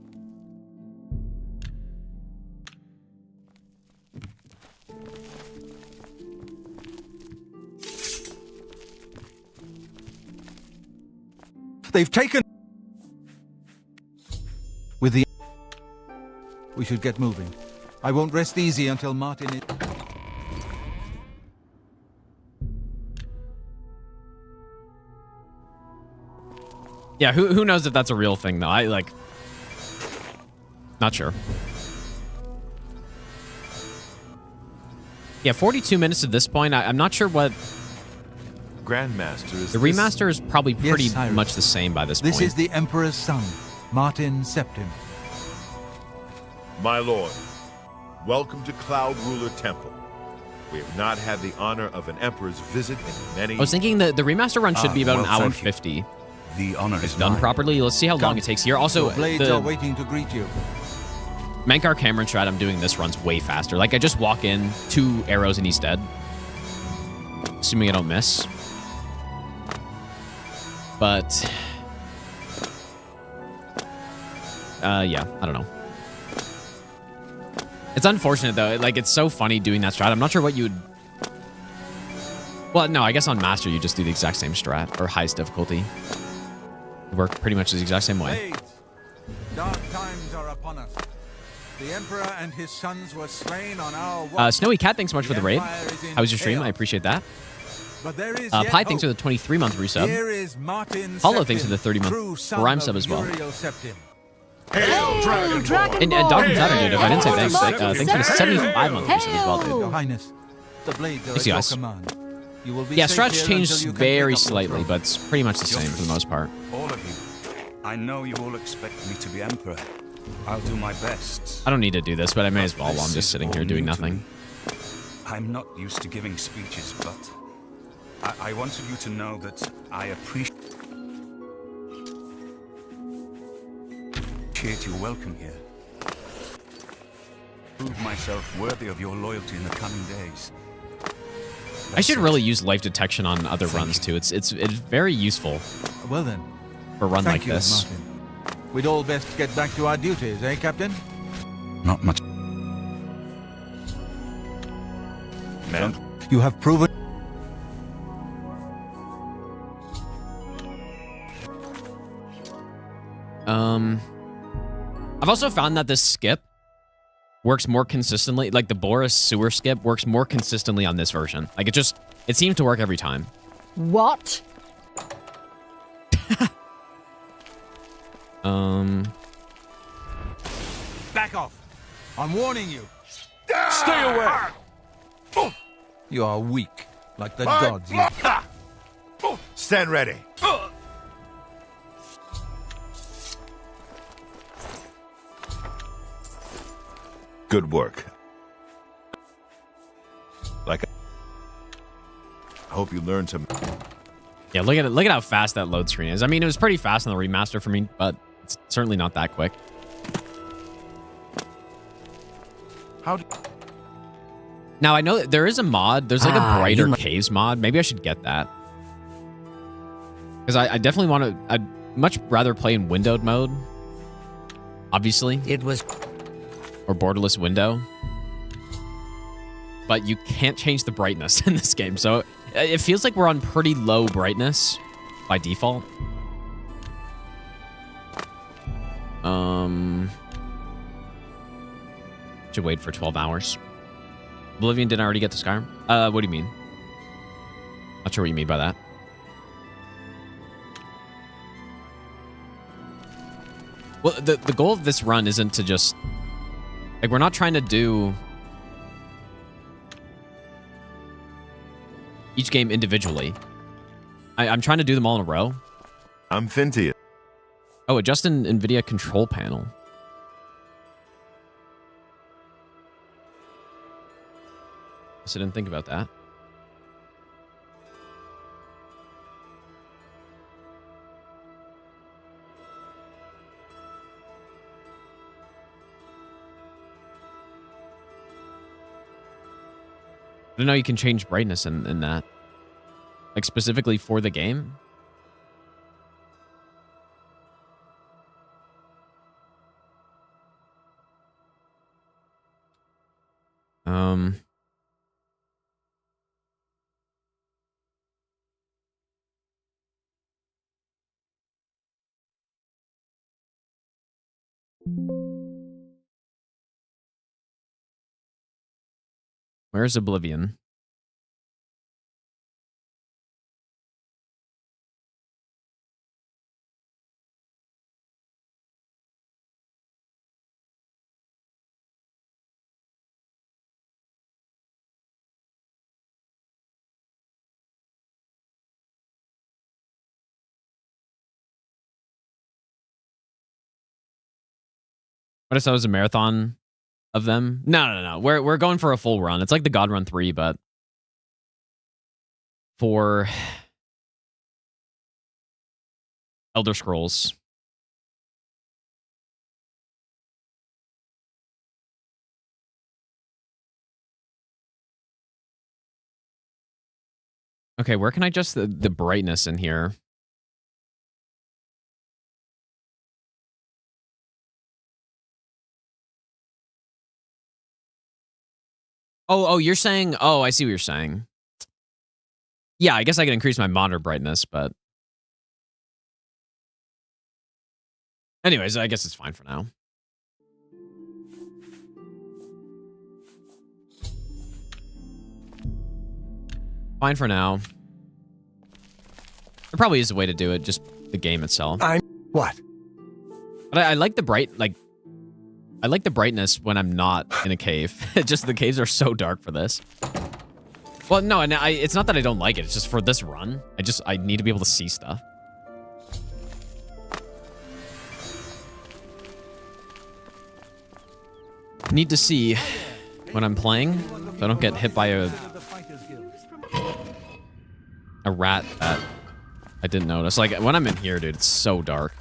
[SPEAKER 11] They've taken... with the... we should get moving. I won't rest easy until Martin is...
[SPEAKER 1] Yeah, who knows if that's a real thing, though? I, like... not sure. Yeah, 42 minutes at this point. I'm not sure what...
[SPEAKER 6] Grandmaster is
[SPEAKER 1] the remaster is probably pretty
[SPEAKER 11] Cyrus.
[SPEAKER 1] much the same by this point.
[SPEAKER 11] This is the Emperor's son, Martin Septim.
[SPEAKER 6] My lord, welcome to Cloud Ruler Temple. We have not had the honor of an emperor's visit in many...
[SPEAKER 1] I was thinking that the remaster run should be about an hour 50.
[SPEAKER 3] The honor is
[SPEAKER 1] Done
[SPEAKER 3] mine.
[SPEAKER 1] properly. Let's see how long it takes here. Also,
[SPEAKER 11] Your blades
[SPEAKER 1] the
[SPEAKER 11] are waiting to greet you.
[SPEAKER 1] Mankar Camoran strat I'm doing this run's way faster. Like, I just walk in, 2 arrows and he's dead. Assuming I don't miss. But Yeah, I don't know. It's unfortunate, though. Like, it's so funny doing that strat. I'm not sure what you would... Well, no, I guess on Master, you just do the exact same strat, or highest difficulty. It worked pretty much the exact same way.
[SPEAKER 11] Blades, dark times are upon us. The Emperor and his sons were slain on our watch.
[SPEAKER 1] Snowy Cat, thanks so much for the raid. How was your stream? I appreciate that.
[SPEAKER 11] But there is
[SPEAKER 1] Pi, thanks for the 23-month resub.
[SPEAKER 11] Here is Martin
[SPEAKER 1] Hollow, thanks for the
[SPEAKER 11] Septim,
[SPEAKER 1] 30-month Rhyme sub as well.
[SPEAKER 7] Hail, Dragon
[SPEAKER 1] And Dagon Shrine, dude, if I didn't say thanks, thanks for the 75-month resub as well, dude.
[SPEAKER 11] Your Highness, the blades are
[SPEAKER 1] Thanks,
[SPEAKER 11] at your
[SPEAKER 1] guys.
[SPEAKER 11] command. You will be
[SPEAKER 1] Yeah,
[SPEAKER 11] safe
[SPEAKER 1] strats
[SPEAKER 11] here
[SPEAKER 1] changed
[SPEAKER 11] until you can
[SPEAKER 1] very
[SPEAKER 11] pick up the
[SPEAKER 1] slightly,
[SPEAKER 11] throne.
[SPEAKER 1] but it's pretty much the same for the most part.
[SPEAKER 12] All of you. I know you all expect me to be Emperor. I'll do my best.
[SPEAKER 1] I don't need to do this, but I may as well while I'm
[SPEAKER 12] This
[SPEAKER 1] just
[SPEAKER 12] is
[SPEAKER 1] sitting here
[SPEAKER 12] all
[SPEAKER 1] doing
[SPEAKER 12] new to
[SPEAKER 1] nothing.
[SPEAKER 12] me. I'm not used to giving speeches, but I wanted you to know that I appreciate your welcome here. Prove myself worthy of your loyalty in the coming days.
[SPEAKER 1] I should really use life detection on other runs too. It's very useful
[SPEAKER 11] Well then,
[SPEAKER 1] for a run
[SPEAKER 11] thank
[SPEAKER 1] like
[SPEAKER 11] you,
[SPEAKER 1] this.
[SPEAKER 11] Martin. We'd all best get back to our duties, eh, Captain?
[SPEAKER 12] Not much.
[SPEAKER 6] Man,
[SPEAKER 11] You have proven...
[SPEAKER 1] I've also found that this skip works more consistently. Like the Boris sewer skip works more consistently on this version. Like it seems to work every time.
[SPEAKER 4] What?
[SPEAKER 11] Back off! I'm warning you.
[SPEAKER 6] stay away!
[SPEAKER 11] You are weak, like the gods. You...
[SPEAKER 6] Stand ready. Good work. Like, I hope you learned some.
[SPEAKER 1] Yeah, look at it. Look at how fast that load screen is. I mean, it was pretty fast on the remaster for me, but it's certainly not that quick.
[SPEAKER 6] How?
[SPEAKER 1] Now I know that there is a mod. There's like a brighter caves mod. Maybe I should get that because I definitely want to. I'd much rather play in windowed mode. Obviously,
[SPEAKER 2] It was
[SPEAKER 1] or borderless window. But you can't change the brightness in this game, so it feels like we're on pretty low brightness by default. Should wait for 12 hours. Oblivion didn't already get to Skyrim? What do you mean? Not sure what you mean by that. Well, the goal of this run isn't to just... Like, we're not trying to do... each game individually. I'm trying to do them all in a row.
[SPEAKER 6] I'm Finty.
[SPEAKER 1] Oh, adjust an NVIDIA control panel. Guess I didn't think about that. I didn't know you can change brightness in that. Like, specifically for the game? Where's Oblivion? What if that was a marathon of them? No. We're going for a full run. It's like the God Run 3, but for Elder Scrolls. Okay, where can I adjust the brightness in here? Oh, you're saying... Oh, I see what you're saying. Yeah, I guess I can increase my monitor brightness, but... Anyways, I guess it's fine for now. Fine for now. There probably is a way to do it, just the game itself.
[SPEAKER 2] What?
[SPEAKER 1] But I like the I like the brightness when I'm not in a cave. Just the caves are so dark for this. Well, no, and it's not that I don't like it. It's just for this run, I need to be able to see stuff. Need to see when I'm playing, so I don't get hit by a rat that I didn't notice. Like when I'm in here, dude, it's so dark.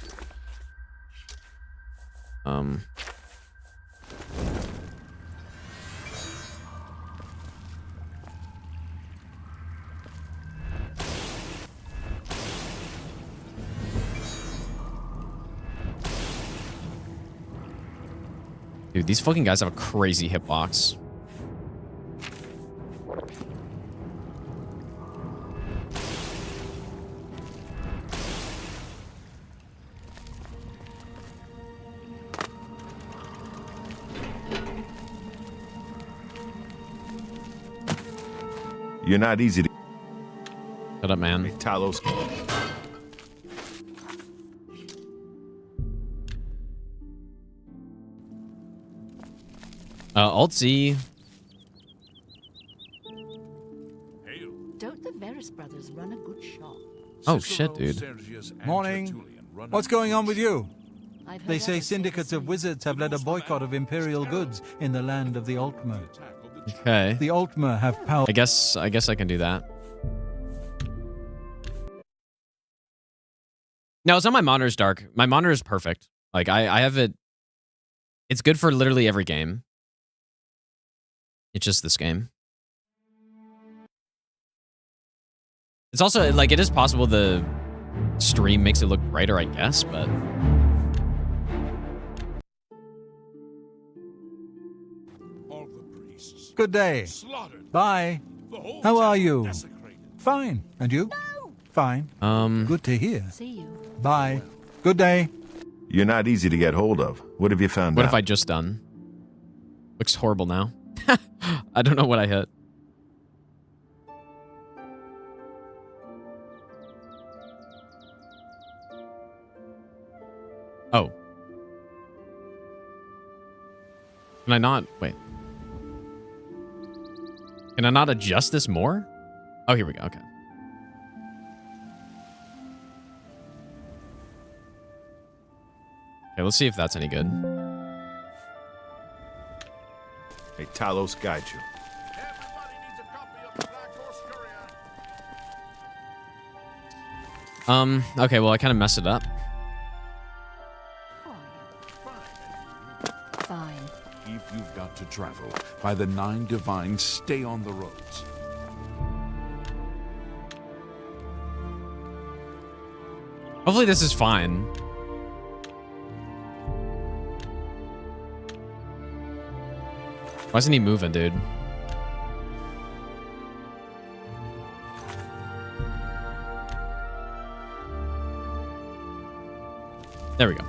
[SPEAKER 1] Dude, these fucking guys have a crazy hitbox.
[SPEAKER 6] You're not easy to...
[SPEAKER 1] Shut up, man.
[SPEAKER 6] Talos.
[SPEAKER 1] Alt-Z.
[SPEAKER 4] Don't the Varys brothers run a good shop?
[SPEAKER 1] Oh, shit, dude.
[SPEAKER 11] Morning. What's going on with you? They say syndicates of wizards have led a boycott of Imperial goods in the land of the Altmer.
[SPEAKER 1] Okay.
[SPEAKER 11] The Altmer have power.
[SPEAKER 1] I guess I can do that. No, it's not my monitor's dark. My monitor is perfect. Like I have it. It's good for literally every game. It's just this game. It's also like it is possible the stream makes it look brighter, I guess, but
[SPEAKER 11] Good day. Bye. How are you? Fine. And you? Fine. Good to hear.
[SPEAKER 4] See you.
[SPEAKER 11] Bye. Good day.
[SPEAKER 6] You're not easy to get hold of. What have you found out?
[SPEAKER 1] What have I just done? Looks horrible now. I don't know what I hit. Oh. Can I not? Wait. Can I not adjust this more? Oh, here we go. Okay. Okay, let's see if that's any good.
[SPEAKER 6] Hey, Talos, guide you.
[SPEAKER 1] Okay, well, I kind of messed it up.
[SPEAKER 4] Fine.
[SPEAKER 5] If you've got to travel, by the 9 divines, stay on the roads.
[SPEAKER 1] Hopefully this is fine. Why isn't he moving, dude? There we go.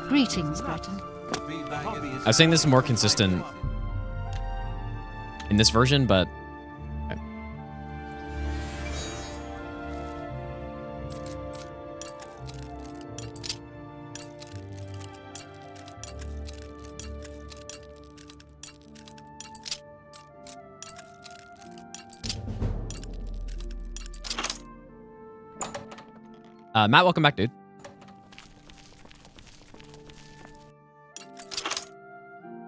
[SPEAKER 4] Greetings, Breton.
[SPEAKER 1] I was saying this is more consistent in this version, but... Okay. Matt, welcome back, dude.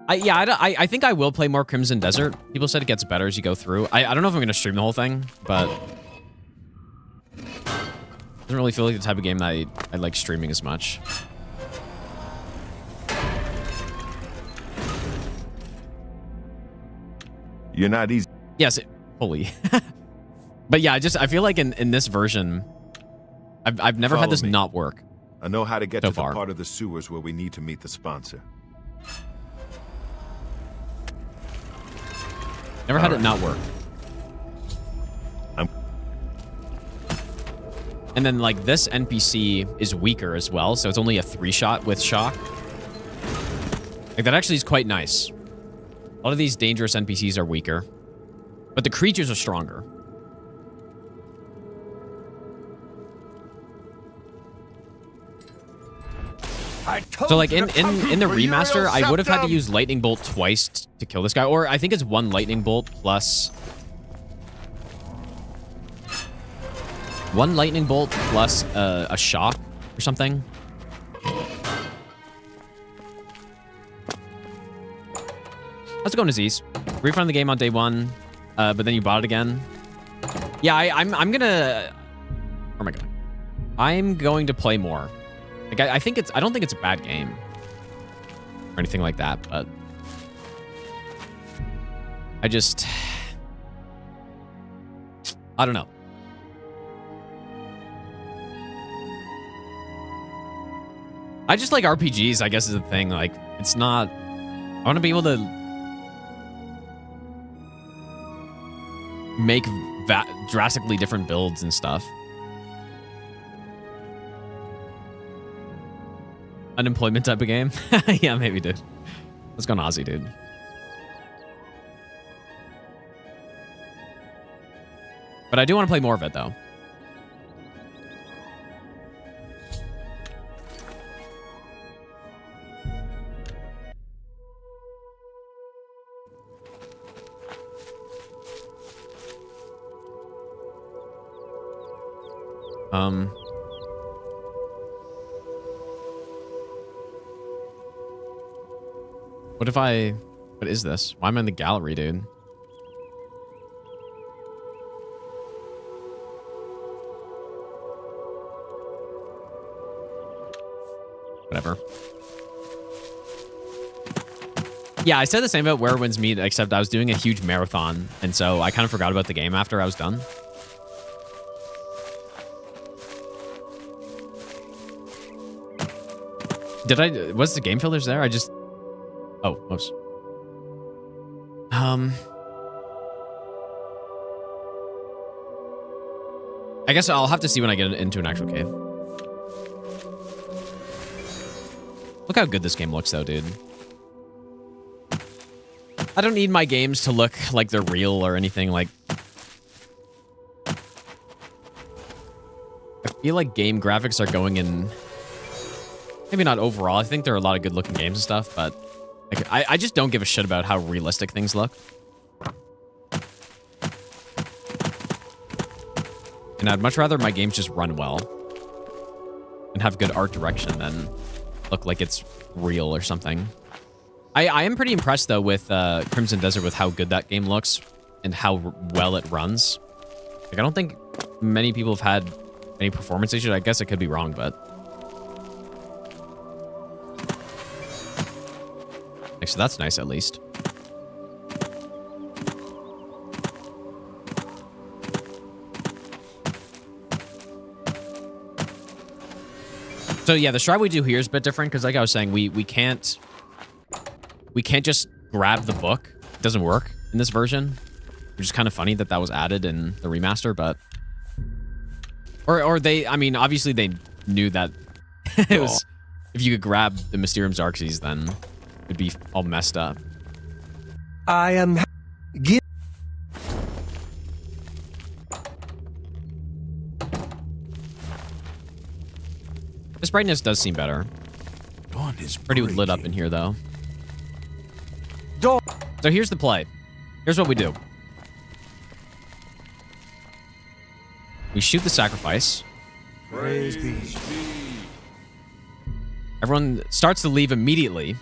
[SPEAKER 1] I think I will play more Crimson Desert. People said it gets better as you go through. I don't know if I'm going to stream the whole thing, but... It doesn't really feel like the type of game that I like streaming as much.
[SPEAKER 6] You're not easy.
[SPEAKER 1] Yes, holy. But yeah, I feel like in this version, I've never had this not work.
[SPEAKER 6] I know how to get
[SPEAKER 1] so
[SPEAKER 6] to
[SPEAKER 1] far.
[SPEAKER 6] the part of the sewers where we need to meet the sponsor.
[SPEAKER 1] Never had it not work. And then, like, this NPC is weaker as well, so it's only a 3-shot with shock. Like, that actually is quite nice. A lot of these dangerous NPCs are weaker, but the creatures are stronger. So, like, in the remaster, I would have had to use Lightning Bolt twice to kill this guy, or I think it's 1 Lightning Bolt plus... 1 Lightning Bolt plus a shock or something. How's it going, Aziz? Refund the game on day 1, but then you bought it again. Yeah, I'm gonna... Where am I going? I'm going to play more. Like, I don't think it's a bad game or anything like that, but I don't know. I just like RPGs, I guess, is the thing. Like, it's not... I want to be able to make drastically different builds and stuff. Unemployment type of game? Yeah, maybe, dude. Let's go on Aussie, dude. But I do want to play more of it, though. What is this? Why am I in the gallery, dude? Whatever. Yeah, I said the same about Where Winds Meet, except I was doing a huge marathon, and so I kind of forgot about the game after I was done. Was the game filters there? Oh, whoops. I guess I'll have to see when I get into an actual cave. Look how good this game looks, though, dude. I don't need my games to look like they're real or anything. Like, I feel like game graphics are going in... Maybe not overall. I think there are a lot of good-looking games and stuff, but like, I just don't give a shit about how realistic things look. And I'd much rather my games just run well and have good art direction than look like it's real or something. I am pretty impressed, though, with Crimson Desert, with how good that game looks and how well it runs. Like, I don't think many people have had any performance issues. I guess I could be wrong, but... So that's nice, at least. So yeah, the strat we do here is a bit different because, like I was saying, we can't just grab the book. It doesn't work in this version, which is kind of funny that was added in the remaster. But or they, I mean, obviously they knew that it was, if you could grab the Mysterium Xarxes, then it'd be all messed up.
[SPEAKER 2] I am...
[SPEAKER 1] This brightness does seem better.
[SPEAKER 5] Dawn is
[SPEAKER 1] pretty lit up in here, though.
[SPEAKER 2] Dawn.
[SPEAKER 1] So here's the play. Here's what we do. We shoot the sacrifice.
[SPEAKER 2] Praise be.
[SPEAKER 1] Everyone starts to leave immediately.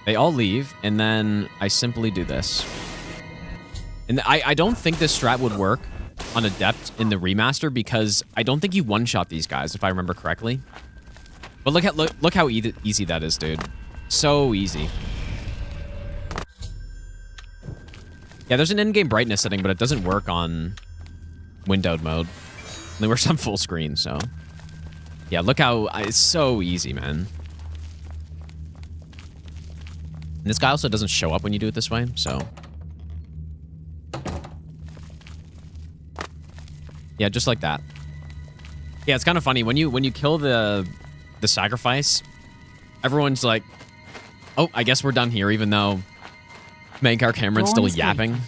[SPEAKER 1] They all leave, and then I simply do this. And I don't think this strat would work on Adept in the remaster because I don't think you one-shot these guys, if I remember correctly. But look how easy that is, dude. So easy. Yeah, there's an in-game brightness setting, but it doesn't work on windowed mode. It only works on full screen, so... Yeah, look how... It's so easy, man. And this guy also doesn't show up when you do it this way, so... Yeah, just like that. Yeah, it's kind of funny when you kill the sacrifice, everyone's like, "Oh, I guess we're done here," even though Mankar Camoran's still yapping.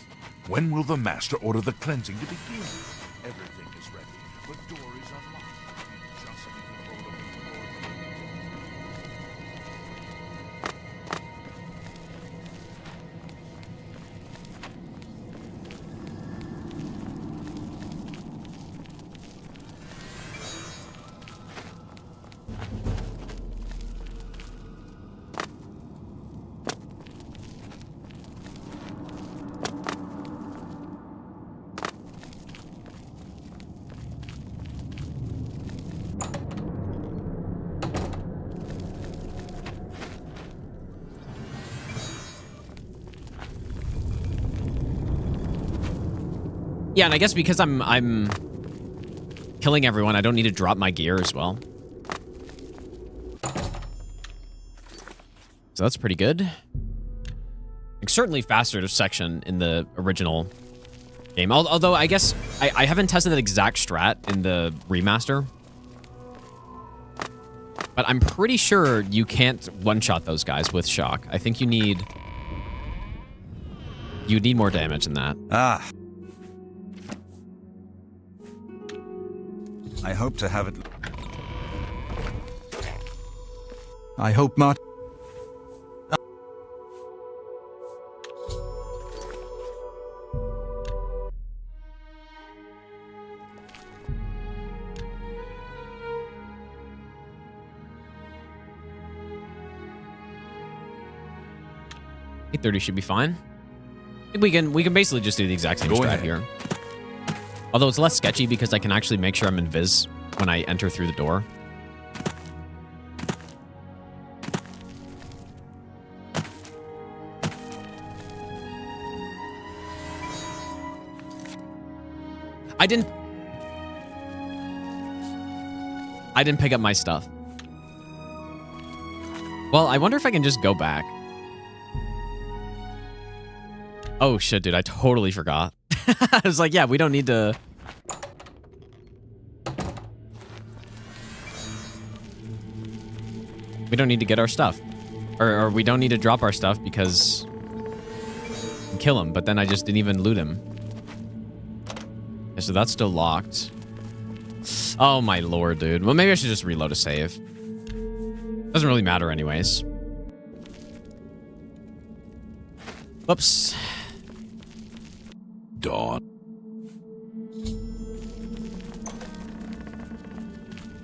[SPEAKER 5] When will the master order the cleansing to begin? Everything is ready. The door is unlocked. Just need to hold up the door.
[SPEAKER 1] Yeah, and I guess because I'm killing everyone, I don't need to drop my gear as well. So that's pretty good. Like, certainly faster to section in the original game. Although I guess I haven't tested that exact strat in the remaster. But I'm pretty sure you can't one-shot those guys with shock. I think you need more damage than that.
[SPEAKER 12] Ah. I hope to have it.
[SPEAKER 11] I hope not.
[SPEAKER 1] $830 should be fine. I think we can basically just do the exact same strat here. Although it's less sketchy because I can actually make sure I'm in Viz when I enter through the door. I didn't pick up my stuff. Well, I wonder if I can just go back. Oh shit, dude, I totally forgot. I was like, yeah, we don't need to... We don't need to get our stuff. Or we don't need to drop our stuff because... we kill him, but then I just didn't even loot him. Okay, so that's still locked. Oh my lord, dude. Well, maybe I should just reload a save. Doesn't really matter anyways. Whoops.
[SPEAKER 5] Dawn.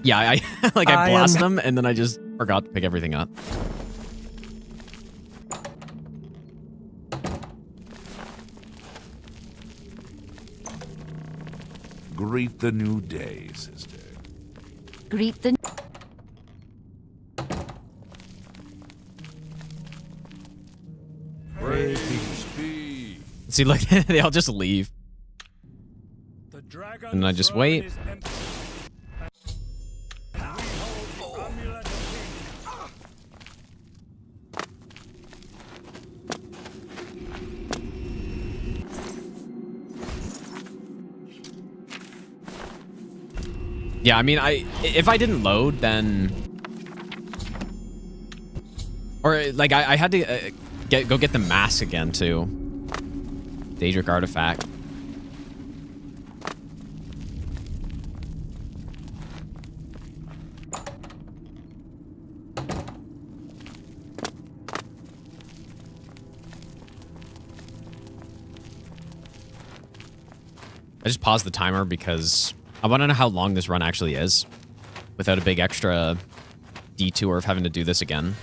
[SPEAKER 1] Yeah, I like I blasted them and then I just forgot to pick everything up.
[SPEAKER 5] Greet the new day, sister.
[SPEAKER 4] Greet the...
[SPEAKER 5] Praise be.
[SPEAKER 1] See, look, they all just leave. And I just wait. Yeah, I mean, if I didn't load, then... Or, like, I had to go get the mask again, too. Daedric artifact. I just paused the timer because I want to know how long this run actually is without a big extra detour of having to do this again.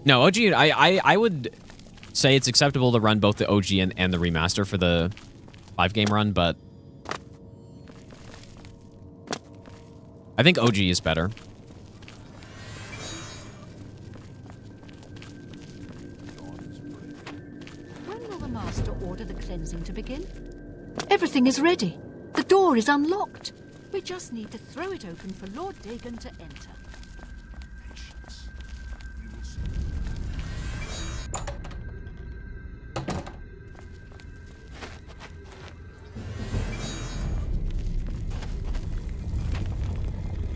[SPEAKER 1] No, OG, I would say it's acceptable to run both the OG and the remaster for the 5-game run, but I think OG is better.
[SPEAKER 4] When will the master order the cleansing to begin? Everything is ready. The door is unlocked. We just need to throw it open for Lord Dagon to enter.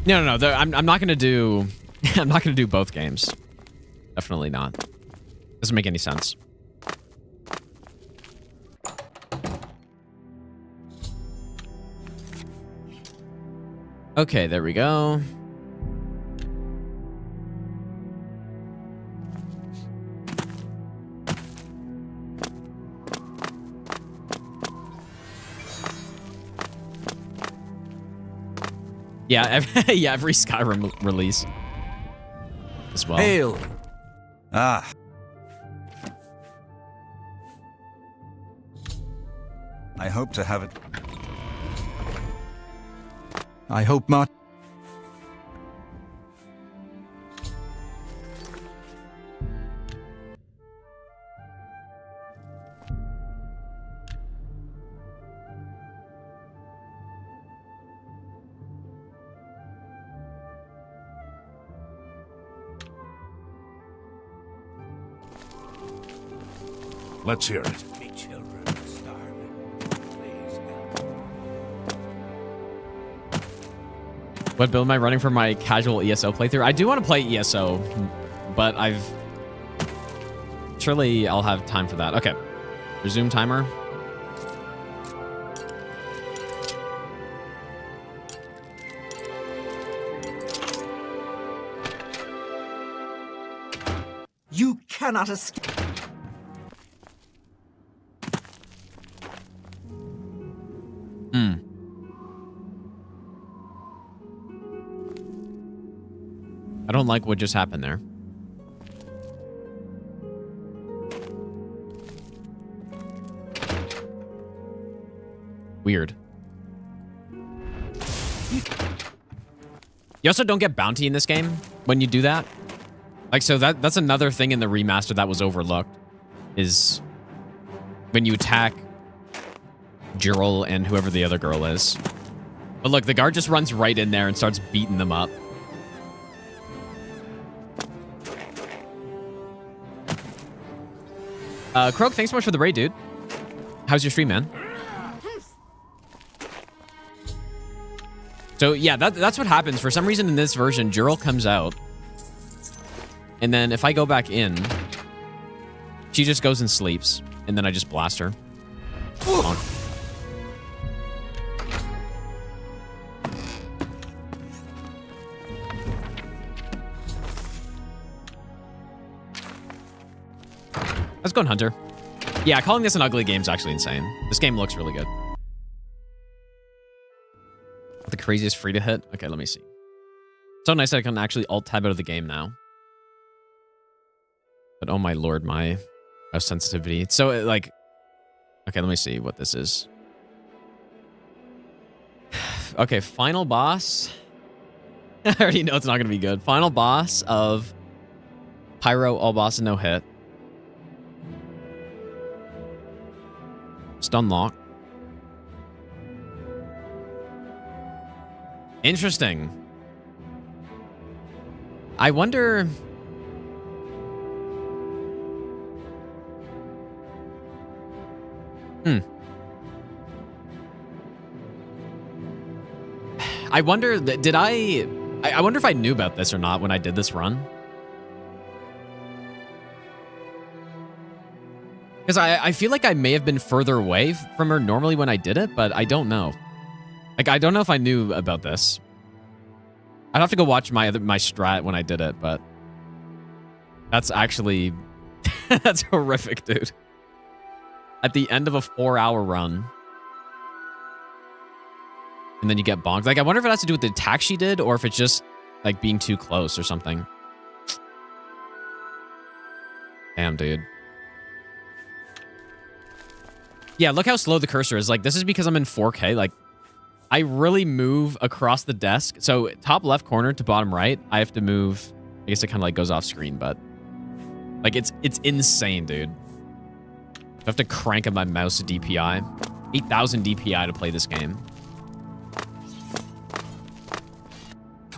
[SPEAKER 1] No. I'm not gonna do. I'm not gonna do both games. Definitely not. Doesn't make any sense. Okay, there we go. Yeah, every Skyrim release as well.
[SPEAKER 11] Hail!
[SPEAKER 12] Ah. I hope to have it.
[SPEAKER 11] I hope not.
[SPEAKER 5] Let's hear it.
[SPEAKER 2] Me children are starving. Please help.
[SPEAKER 1] What build am I running for my casual ESO playthrough? I do want to play ESO, but surely I'll have time for that. Okay. Resume timer.
[SPEAKER 9] You cannot escape.
[SPEAKER 1] I don't like what just happened there. Weird. You also don't get bounty in this game when you do that. Like, so that's another thing in the remaster that was overlooked, is when you attack Jiril and whoever the other girl is. But look, the guard just runs right in there and starts beating them up. Croak, thanks so much for the raid, dude. How's your stream, man? So, yeah, that's what happens. For some reason in this version, Jiril comes out. And then if I go back in, she just goes and sleeps. And then I just blast her. Let's go on Hunter. Yeah, calling this an ugly game is actually insane. This game looks really good. The craziest free to hit? Okay, let me see. So nice that I can actually alt-tab out of the game now. But oh my lord, my mouse sensitivity. So, like... Okay, let me see what this is. Okay, final boss. I already know it's not going to be good. Final boss of Pyro, all boss and no hit. Stun lock. Interesting. I wonder... I wonder, did I wonder if I knew about this or not when I did this run. Because I feel like I may have been further away from her normally when I did it, but I don't know. Like, I don't know if I knew about this. I'd have to go watch my strat when I did it, but... That's actually... That's horrific, dude. At the end of a 4-hour run. And then you get bonked. Like, I wonder if it has to do with the attack she did, or if it's just, like, being too close or something. Damn, dude. Yeah, look how slow the cursor is. Like, this is because I'm in 4K. Like, I really move across the desk. So, top left corner to bottom right, I have to move. I guess it kind of, like, goes off screen, but... Like, it's insane, dude. I have to crank up my mouse DPI. 8,000 DPI to play this game.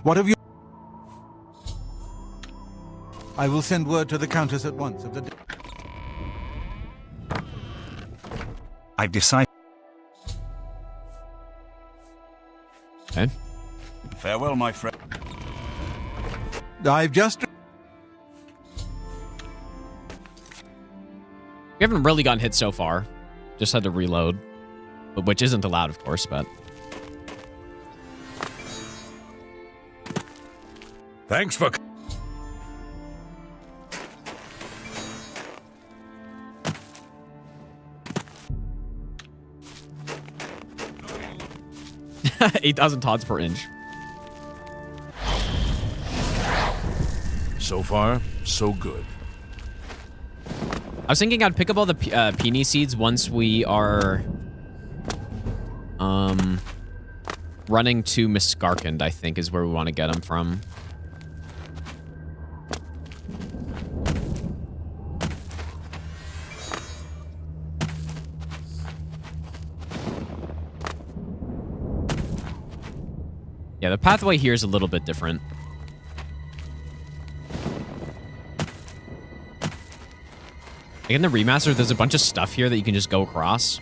[SPEAKER 11] What have you... I will send word to the Countess at once of the...
[SPEAKER 12] I've decided...
[SPEAKER 1] Okay.
[SPEAKER 12] Farewell, my friend.
[SPEAKER 11] I've just...
[SPEAKER 1] We haven't really gotten hit so far. Just had to reload. Which isn't allowed, of course, but...
[SPEAKER 5] Thanks for...
[SPEAKER 1] $8,000 TODDs per inch.
[SPEAKER 5] So far, so good.
[SPEAKER 1] I was thinking I'd pick up all the peony seeds once we are running to Miskarkand, I think, is where we want to get them from. Yeah, the pathway here is a little bit different. Like in the remaster, there's a bunch of stuff here that you can just go across.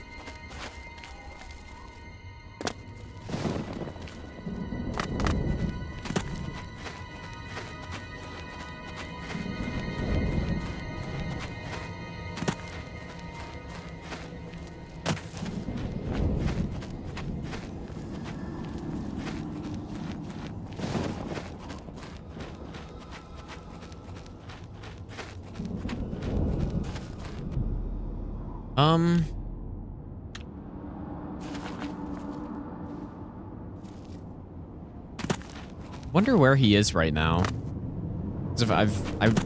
[SPEAKER 1] Wonder where he is right now. Because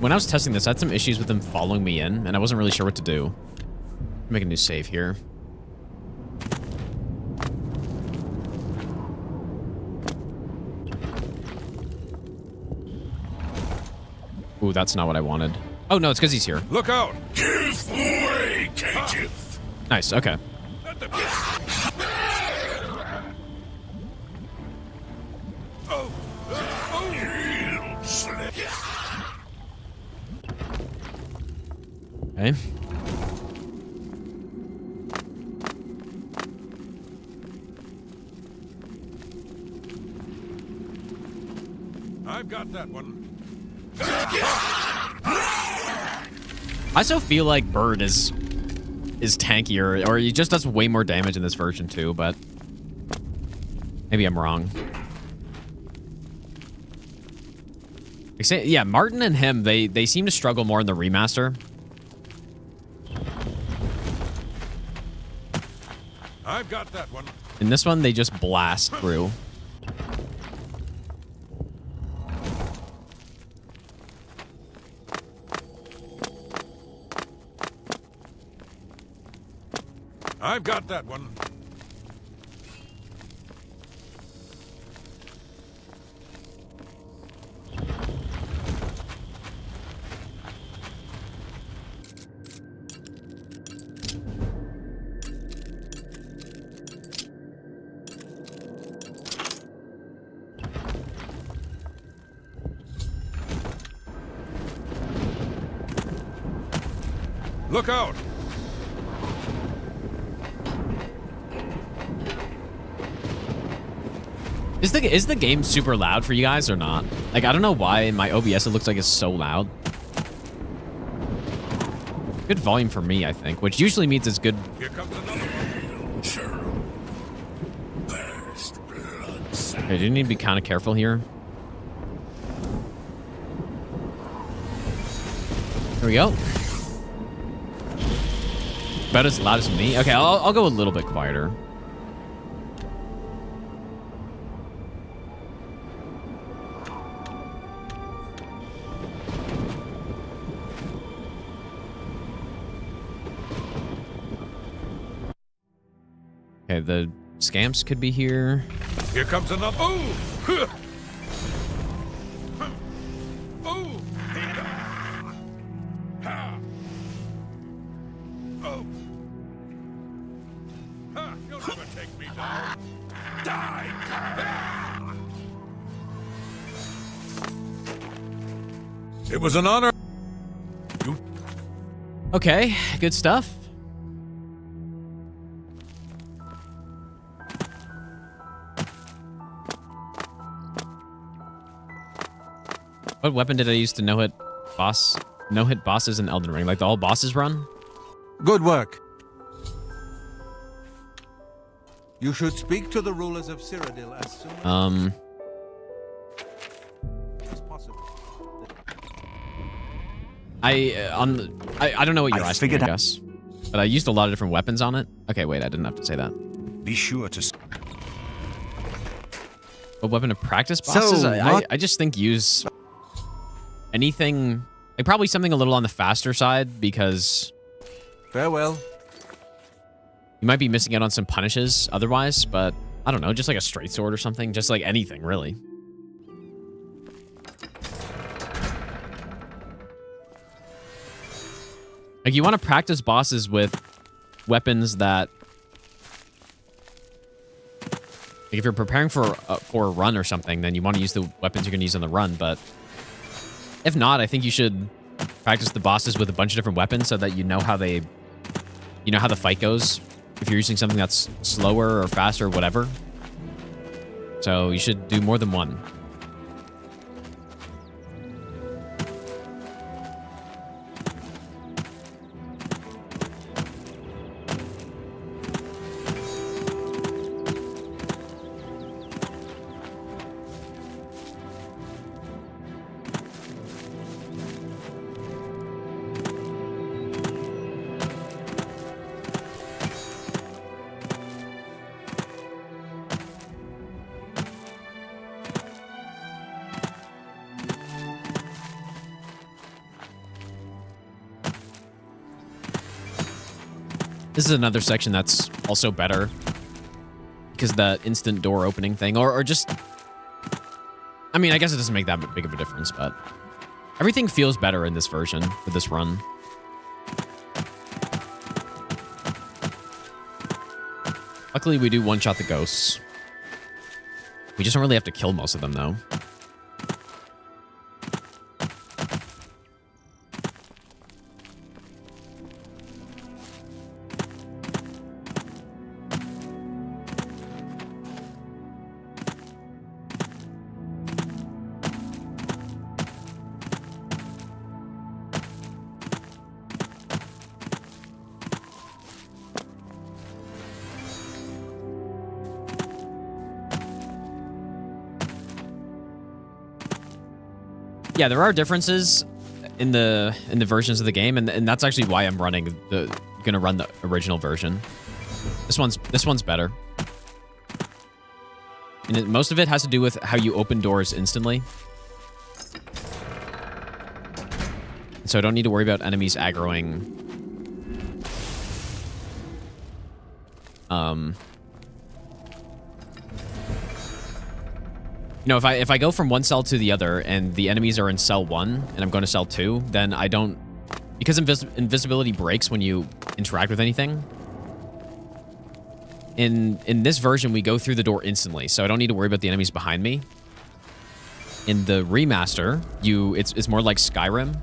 [SPEAKER 1] when I was testing this, I had some issues with him following me in, and I wasn't really sure what to do. Make a new save here. Ooh, that's not what I wanted. Oh, no, it's because he's here.
[SPEAKER 5] Look out!
[SPEAKER 3] Give way, cages!
[SPEAKER 1] Nice, okay. Okay.
[SPEAKER 5] I've got that one.
[SPEAKER 1] I also feel like Bird is tankier, or he just does way more damage in this version too, but maybe I'm wrong. Yeah, Martin and him, they seem to struggle more in the remaster.
[SPEAKER 5] I've got that one.
[SPEAKER 1] In this one, they just blast through.
[SPEAKER 5] I've got that one. Look out!
[SPEAKER 1] Is the game super loud for you guys or not? Like, I don't know why in my OBS it looks like it's so loud. Good volume for me, I think, which usually means it's good.
[SPEAKER 5] Here comes another one.
[SPEAKER 1] Okay, do you need to be kind of careful here? There we go. About as loud as me. Okay, I'll go a little bit quieter. Okay, the scamps could be here.
[SPEAKER 5] Here comes another. Oh! Oh! Oh! You'll never take me down. Die! It was an honor.
[SPEAKER 1] Okay, good stuff. What weapon did I use to no-hit bosses in Elden Ring? Like the all bosses run?
[SPEAKER 11] Good work. You should speak to the rulers of Cyrodiil as soon as possible.
[SPEAKER 1] I don't know what you're asking, I guess. But I used a lot of different weapons on it. Okay, wait, I didn't have to say that.
[SPEAKER 12] Be sure to...
[SPEAKER 1] What weapon to practice bosses? I just think use anything, like probably something a little on the faster side because...
[SPEAKER 11] Farewell.
[SPEAKER 1] You might be missing out on some punishes otherwise, but I don't know, just like a straight sword or something. Just like anything, really. Like you want to practice bosses with weapons that... Like if you're preparing for a run or something, then you want to use the weapons you're going to use on the run. But if not, I think you should practice the bosses with a bunch of different weapons so that you know how they... You know how the fight goes. If you're using something that's slower or faster or whatever. So you should do more than one. This is another section that's also better because the instant door opening thing, or just, I mean, I guess it doesn't make that big of a difference, but everything feels better in this version for this run. Luckily, we do one-shot the ghosts. We just don't really have to kill most of them, though. Yeah, there are differences in the versions of the game, and that's actually why I'm gonna run the original version. This one's better. And most of it has to do with how you open doors instantly. So I don't need to worry about enemies aggroing. You know, if I go from one cell to the other and the enemies are in cell 1 and I'm going to cell 2, then I don't... Because invisibility breaks when you interact with anything. In this version, we go through the door instantly, so I don't need to worry about the enemies behind me. In the remaster, it's more like Skyrim.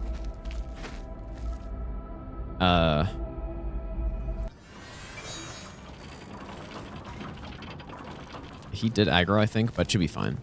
[SPEAKER 1] He did aggro, I think, but should be fine.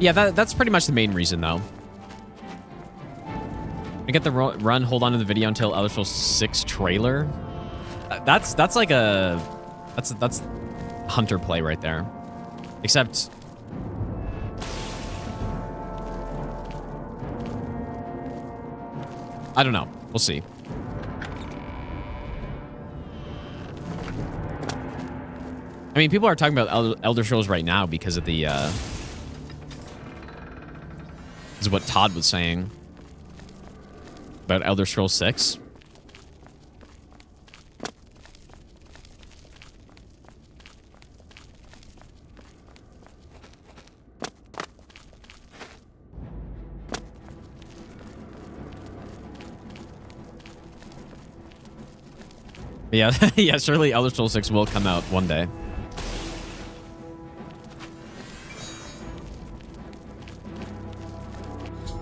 [SPEAKER 1] Yeah, that's pretty much the main reason, though. I get the run, hold on to the video until Elder Scrolls 6 trailer. That's like a... That's hunter play right there. Except... I don't know. We'll see. I mean, people are talking about Elder Scrolls right now because of the... This is what TODD was saying about Elder Scrolls 6. Yeah, yeah, surely Elder Scrolls 6 will come out one day.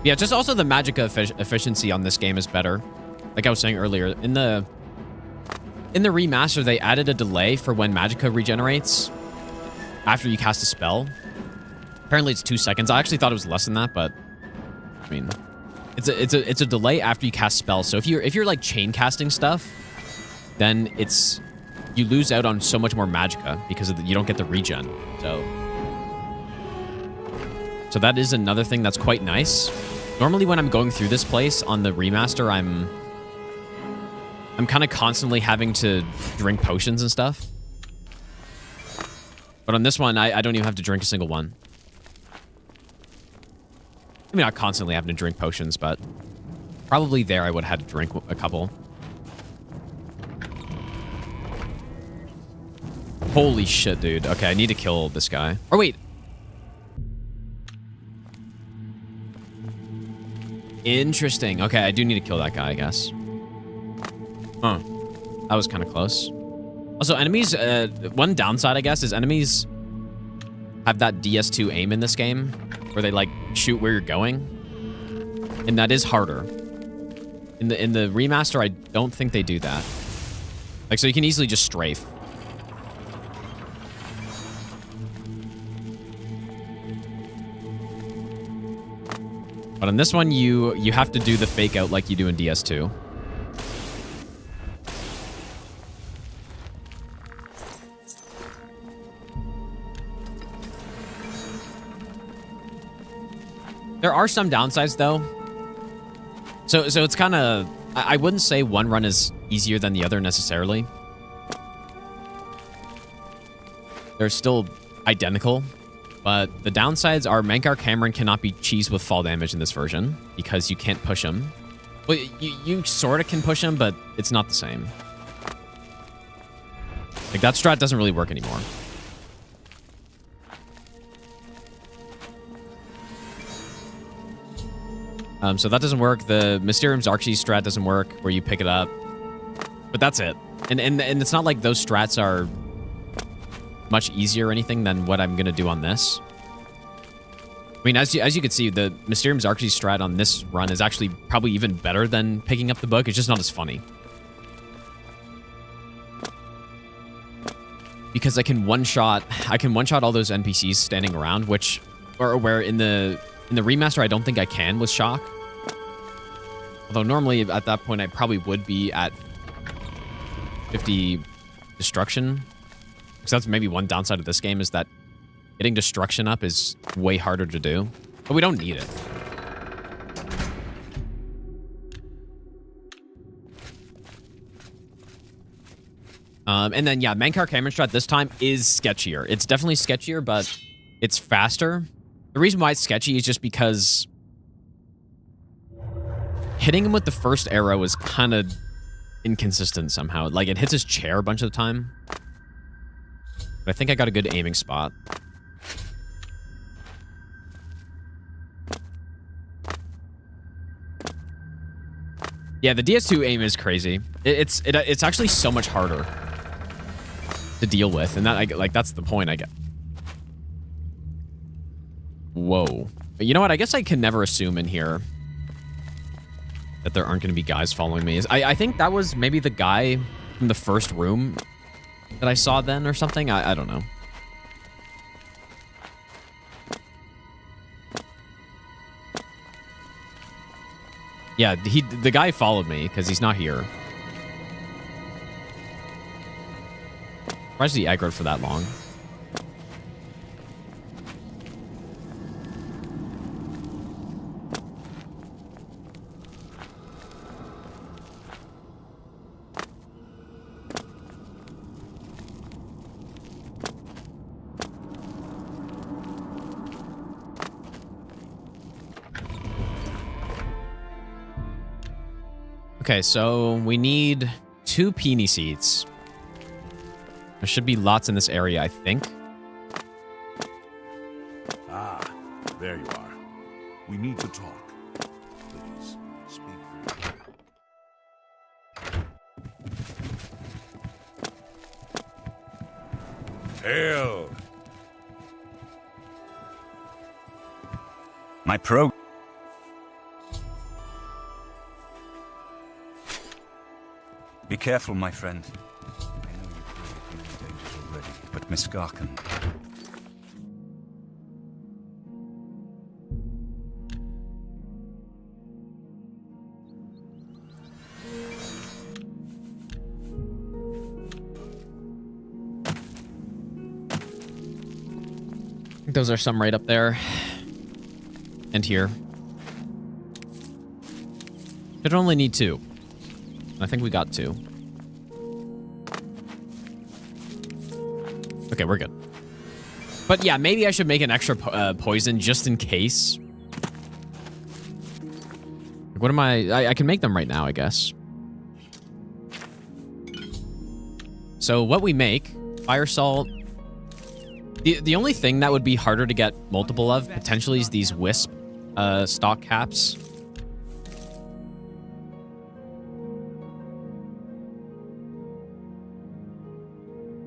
[SPEAKER 1] Yeah, just also the magicka efficiency on this game is better. Like I was saying earlier, in the remaster, they added a delay for when magicka regenerates after you cast a spell. Apparently it's 2 seconds. I actually thought it was less than that, but I mean, it's a delay after you cast spells. So if you're like chain casting stuff, then you lose out on so much more magicka because you don't get the regen. So that is another thing that's quite nice. Normally when I'm going through this place on the remaster, I'm kind of constantly having to drink potions and stuff. But on this one, I don't even have to drink a single one. I mean, not constantly having to drink potions, but probably there I would have had to drink a couple. Holy shit, dude. Okay, I need to kill this guy. Or wait. Interesting. Okay, I do need to kill that guy, I guess. Huh. That was kind of close. Also, enemies... one downside, I guess, is enemies have that DS2 aim in this game, where they, like, shoot where you're going. And that is harder. In the remaster, I don't think they do that. Like, so you can easily just strafe. But on this one, you have to do the fake out like you do in DS2. There are some downsides, though. So it's kind of... I wouldn't say one run is easier than the other, necessarily. They're still identical. But the downsides are Mankar Camoran cannot be cheesed with fall damage in this version because you can't push him. Well, you sort of can push him, but it's not the same. Like, that strat doesn't really work anymore. So that doesn't work. The Mysterium's Archie strat doesn't work, where you pick it up. But that's it. And it's not like those strats are much easier or anything than what I'm going to do on this. I mean, as you can see, the Mysterium's Archie strat on this run is actually probably even better than picking up the book. It's just not as funny. Because I can one-shot all those NPCs standing around, where in the remaster, I don't think I can with Shock. Although normally at that point, I probably would be at 50 destruction. Because that's maybe one downside of this game, is that getting destruction up is way harder to do. But we don't need it. And then, yeah, Mankar Camoran strat this time is sketchier. It's definitely sketchier, but it's faster. The reason why it's sketchy is just because hitting him with the first arrow is kind of inconsistent somehow. Like, it hits his chair a bunch of the time. But I think I got a good aiming spot. Yeah, the DS2 aim is crazy. It's actually so much harder to deal with, and that's the point I get. Whoa. But you know what? I guess I can never assume in here that there aren't going to be guys following me. I think that was maybe the guy from the first room that I saw then or something. I don't know. Yeah, the guy followed me because he's not here. Why is he aggroed for that long? Okay, so we need 2 peony seeds. There should be lots in this area, I think.
[SPEAKER 5] Ah, there you are. We need to talk. Please, speak Hail!
[SPEAKER 12] My pro... Be careful, my friend. I know you've braved many dangers already, but Miss Garkin...
[SPEAKER 1] I think those are some right up there. And here. Should only need 2. I think we got 2. Okay, we're good. But yeah, maybe I should make an extra poison just in case. What am I can make them right now, I guess. So what we make, fire salt. The only thing that would be harder to get multiple of, potentially, is these wisp stock caps.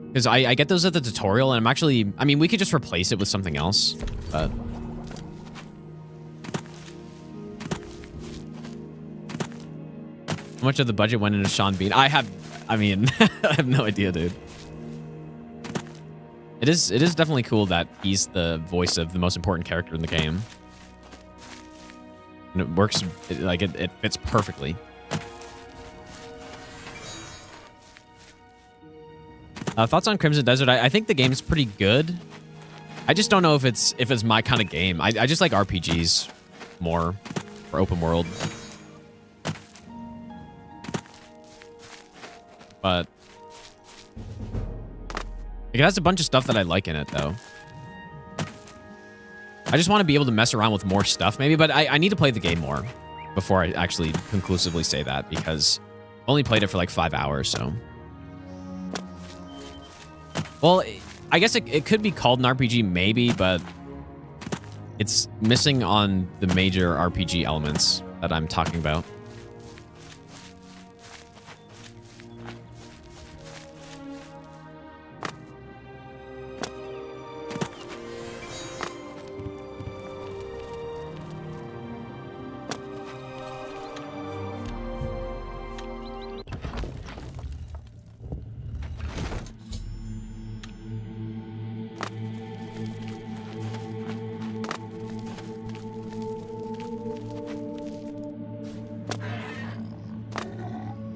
[SPEAKER 1] Because I get those at the tutorial, and I'm actually... I mean, we could just replace it with something else, but... How much of the budget went into Sean Bean? I mean, I have no idea, dude. It is definitely cool that he's the voice of the most important character in the game. And it works, like, it fits perfectly. Thoughts on Crimson Desert? I think the game's pretty good. I just don't know if it's my kind of game. I just like RPGs more, for open world. But it has a bunch of stuff that I like in it, though. I just want to be able to mess around with more stuff, maybe, but I need to play the game more before I actually conclusively say that, because I only played it for like 5 hours, so... Well, I guess it could be called an RPG, maybe, but it's missing on the major RPG elements that I'm talking about.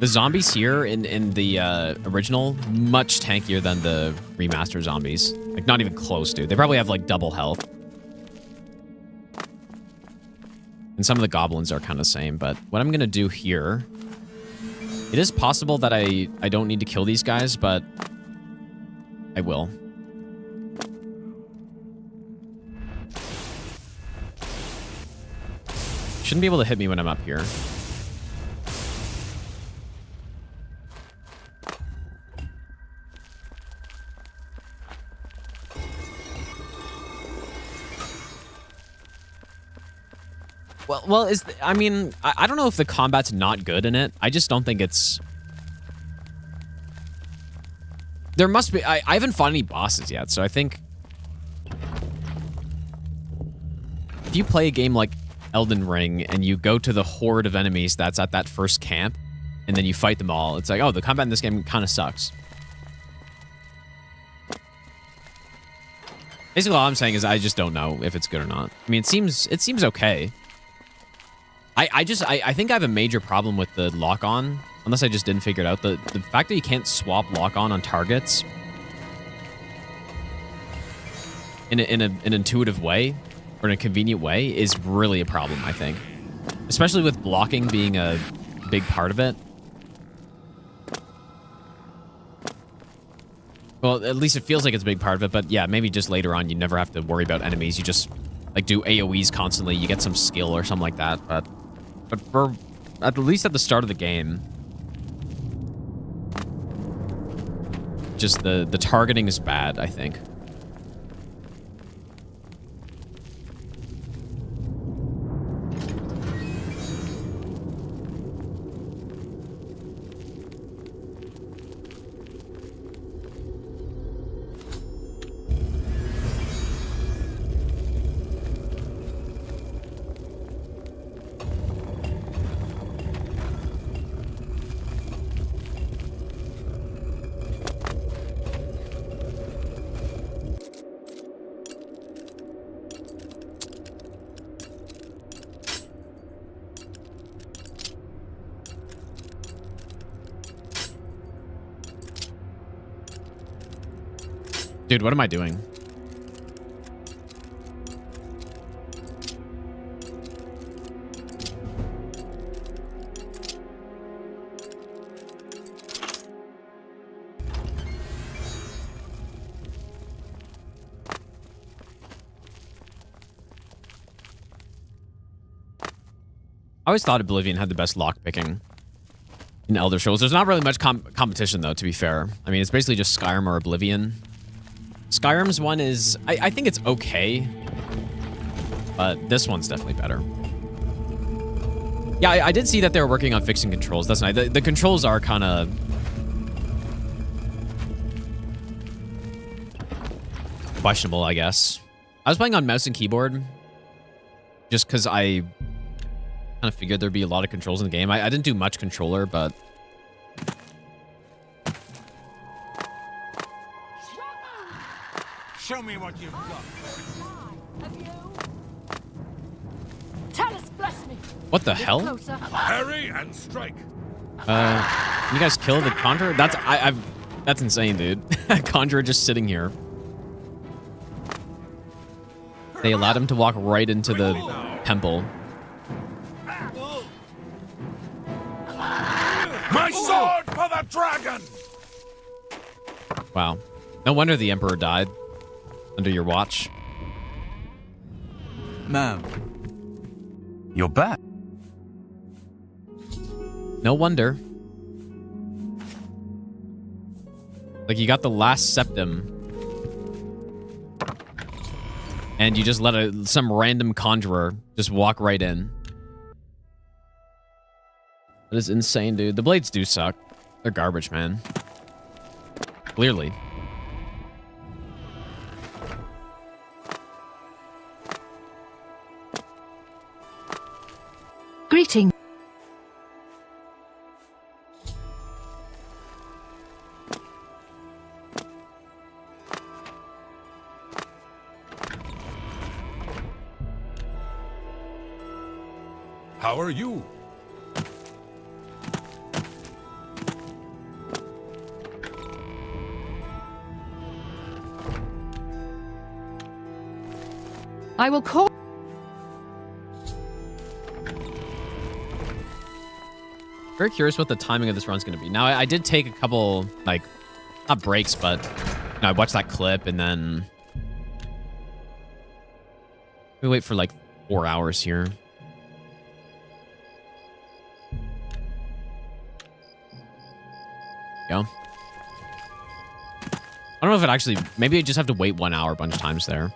[SPEAKER 1] The zombies here in the original, much tankier than the remaster zombies. Like, not even close, dude. They probably have, like, double health. And some of the goblins are kind of the same, but what I'm going to do here... It is possible that I don't need to kill these guys, but I will. Shouldn't be able to hit me when I'm up here. Well, I mean, I don't know if the combat's not good in it. I just don't think it's... There must be... I haven't fought any bosses yet, so I think... If you play a game like Elden Ring and you go to the horde of enemies that's at that first camp, and then you fight them all, it's like, oh, the combat in this game kind of sucks. Basically, all I'm saying is I just don't know if it's good or not. I mean, it seems okay. I think I have a major problem with the lock-on, unless I just didn't figure it out. The fact that you can't swap lock-on targets in an intuitive way, or in a convenient way, is really a problem, I think. Especially with blocking being a big part of it. Well, at least it feels like it's a big part of it, but yeah, maybe just later on you never have to worry about enemies. You just, like, do AoEs constantly. You get some skill or something like that, but for, at least at the start of the game, just the targeting is bad, I think. Dude, what am I doing? I always thought Oblivion had the best lockpicking in Elder Scrolls. There's not really much competition, though, to be fair. I mean, it's basically just Skyrim or Oblivion. Skyrim's one is... I think it's okay. But this one's definitely better. Yeah, I did see that they were working on fixing controls. That's nice. The controls are kind of... questionable, I guess. I was playing on mouse and keyboard. Just because I... kind of figured there'd be a lot of controls in the game. I didn't do much controller, but...
[SPEAKER 5] Show me what you've got.
[SPEAKER 4] Talus, bless me.
[SPEAKER 1] What the hell?
[SPEAKER 5] Parry and strike.
[SPEAKER 1] You guys killed the Conjurer? That's insane, dude. Conjurer just sitting here. They allowed him to walk right into the temple.
[SPEAKER 5] My sword for the dragon!
[SPEAKER 1] Wow. No wonder the Emperor died under your watch.
[SPEAKER 11] Ma'am.
[SPEAKER 12] You're back.
[SPEAKER 1] No wonder. Like, you got the last septum. And you just let some random conjurer just walk right in. That is insane, dude. The blades do suck. They're garbage, man. Clearly.
[SPEAKER 4] Greeting.
[SPEAKER 5] How are you?
[SPEAKER 4] I will call.
[SPEAKER 1] Very curious what the timing of this run's going to be. Now, I did take a couple, like, not breaks, but you know, I watched that clip and then we wait for like 4 hours here. Go. I don't know if it actually... Maybe I just have to wait 1 hour a bunch of times there.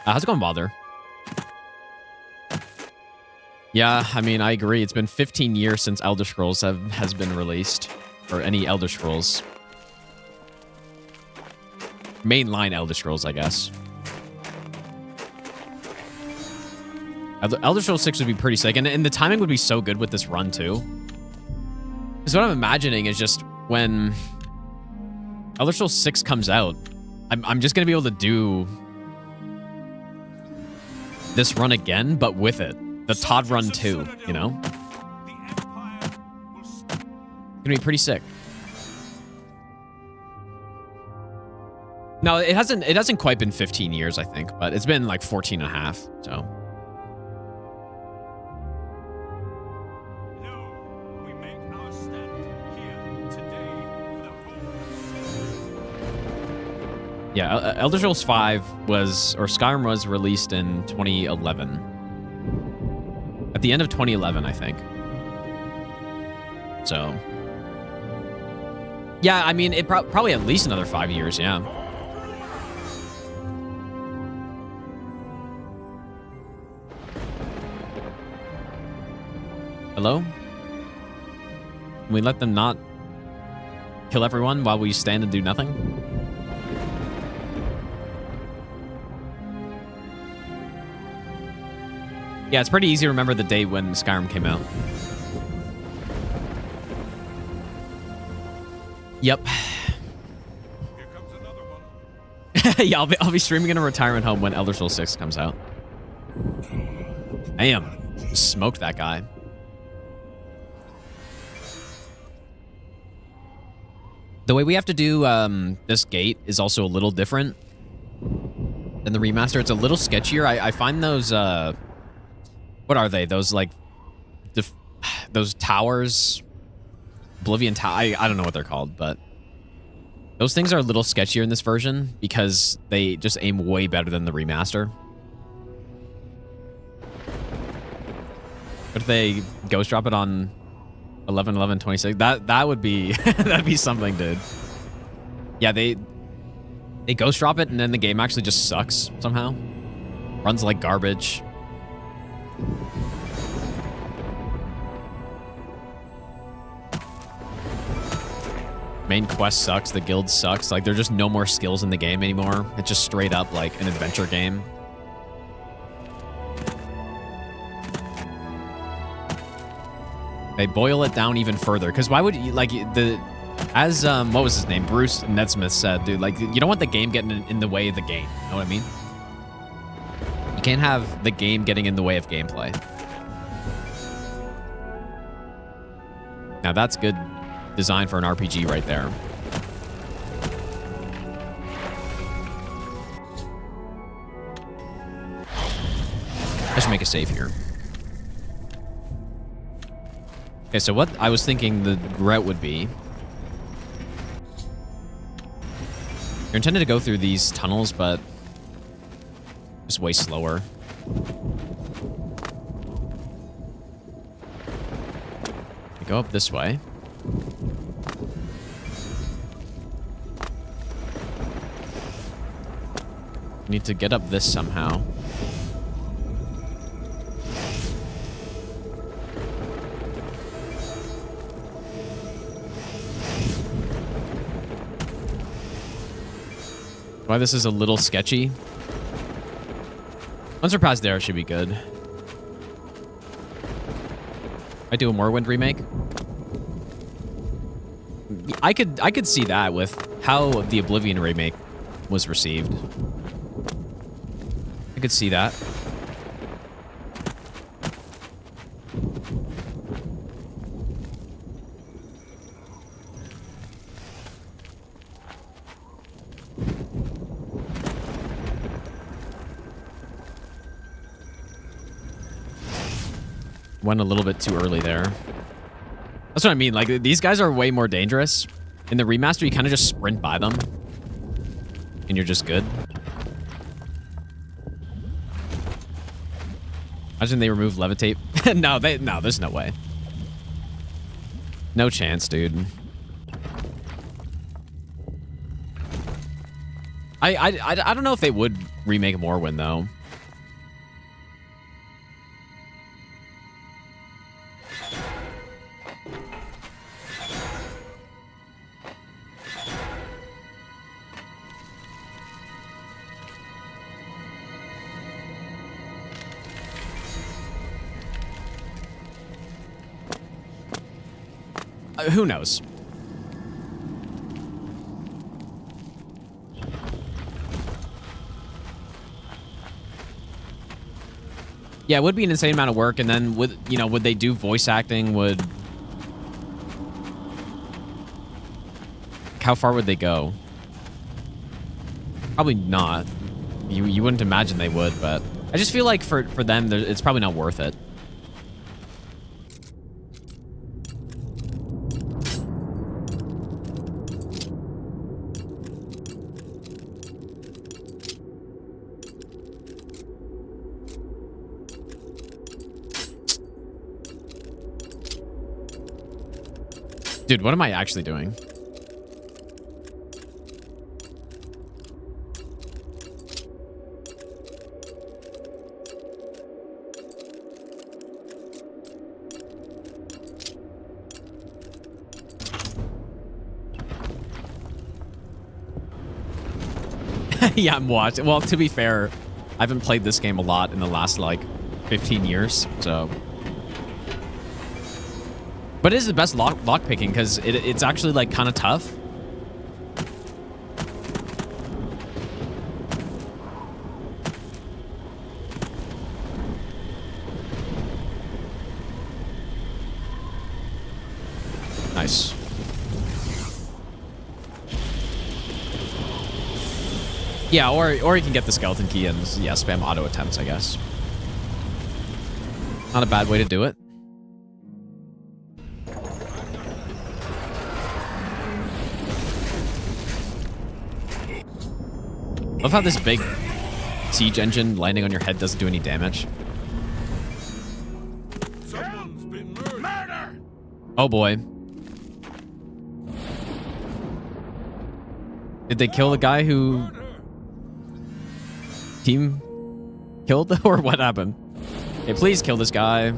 [SPEAKER 1] How's it going, Bother? Yeah, I mean, I agree. It's been 15 years since Elder Scrolls has been released. Or any Elder Scrolls. Mainline Elder Scrolls, I guess. Elder Scrolls 6 would be pretty sick. And the timing would be so good with this run, too. Because what I'm imagining is just when Elder Scrolls 6 comes out, I'm just going to be able to do this run again, but with it. The TODD run too, you know? Gonna be pretty sick. No, it hasn't quite been 15 years, I think, but it's been like 14 and a half, so. Yeah, Elder Scrolls 5 was, or Skyrim was released in 2011. At the end of 2011, I think. So. Yeah, I mean, it probably at least another 5 years, yeah. Hello? Can we let them not kill everyone while we stand and do nothing? Yeah, it's pretty easy to remember the date when Skyrim came out. Yep.
[SPEAKER 5] Here comes another one.
[SPEAKER 1] Yeah, I'll be streaming in a retirement home when Elder Scrolls 6 comes out. Damn. Smoked that guy. The way we have to do this gate is also a little different than the remaster. It's a little sketchier. I find those, what are they? Those, like, those towers, Oblivion Tower, I don't know what they're called, but those things are a little sketchier in this version because they just aim way better than the remaster. What if they ghost drop it on 11/11/26? That would be that'd be something, dude. Yeah, they ghost drop it and then the game actually just sucks somehow. Runs like garbage. Main quest sucks, the guild sucks. Like, there's just no more skills in the game anymore. It's just straight up like an adventure game. They boil it down even further. Because why would you, like, as, what was his name? Bruce Nedsmith said, dude, like, you don't want the game getting in the way of the game. You know what I mean? You can't have the game getting in the way of gameplay. Now, that's good design for an RPG right there. I should make a save here. Okay, so what I was thinking the route would be... You're intended to go through these tunnels, but... just way slower. We go up this way. Need to get up this somehow. Why this is a little sketchy. Once we're past there, it should be good. I do a Morrowind remake. I could see that with how the Oblivion remake was received. I could see that. Went a little bit too early there. That's what I mean. Like, these guys are way more dangerous. In the remaster, you kind of just sprint by them. And you're just good. Imagine they remove levitate. No, there's no way. No chance, dude. I don't know if they would remake Morrowind, though. Who knows? Yeah, it would be an insane amount of work, and then would they do voice acting? How far would they go? Probably not. You wouldn't imagine they would, but I just feel like for them, it's probably not worth it. Dude, what am I actually doing? Yeah, I'm watching. Well, to be fair, I haven't played this game a lot in the last, like, 15 years, so... But it is the best lock picking because it's actually like kind of tough. Nice. Yeah, or you can get the skeleton key and yeah, spam auto attempts, I guess. Not a bad way to do it. Love how this big siege engine landing on your head doesn't do any damage.
[SPEAKER 5] Someone's been murdered.
[SPEAKER 1] Oh boy. Did they kill the guy who team killed or what happened? Okay, please kill this guy.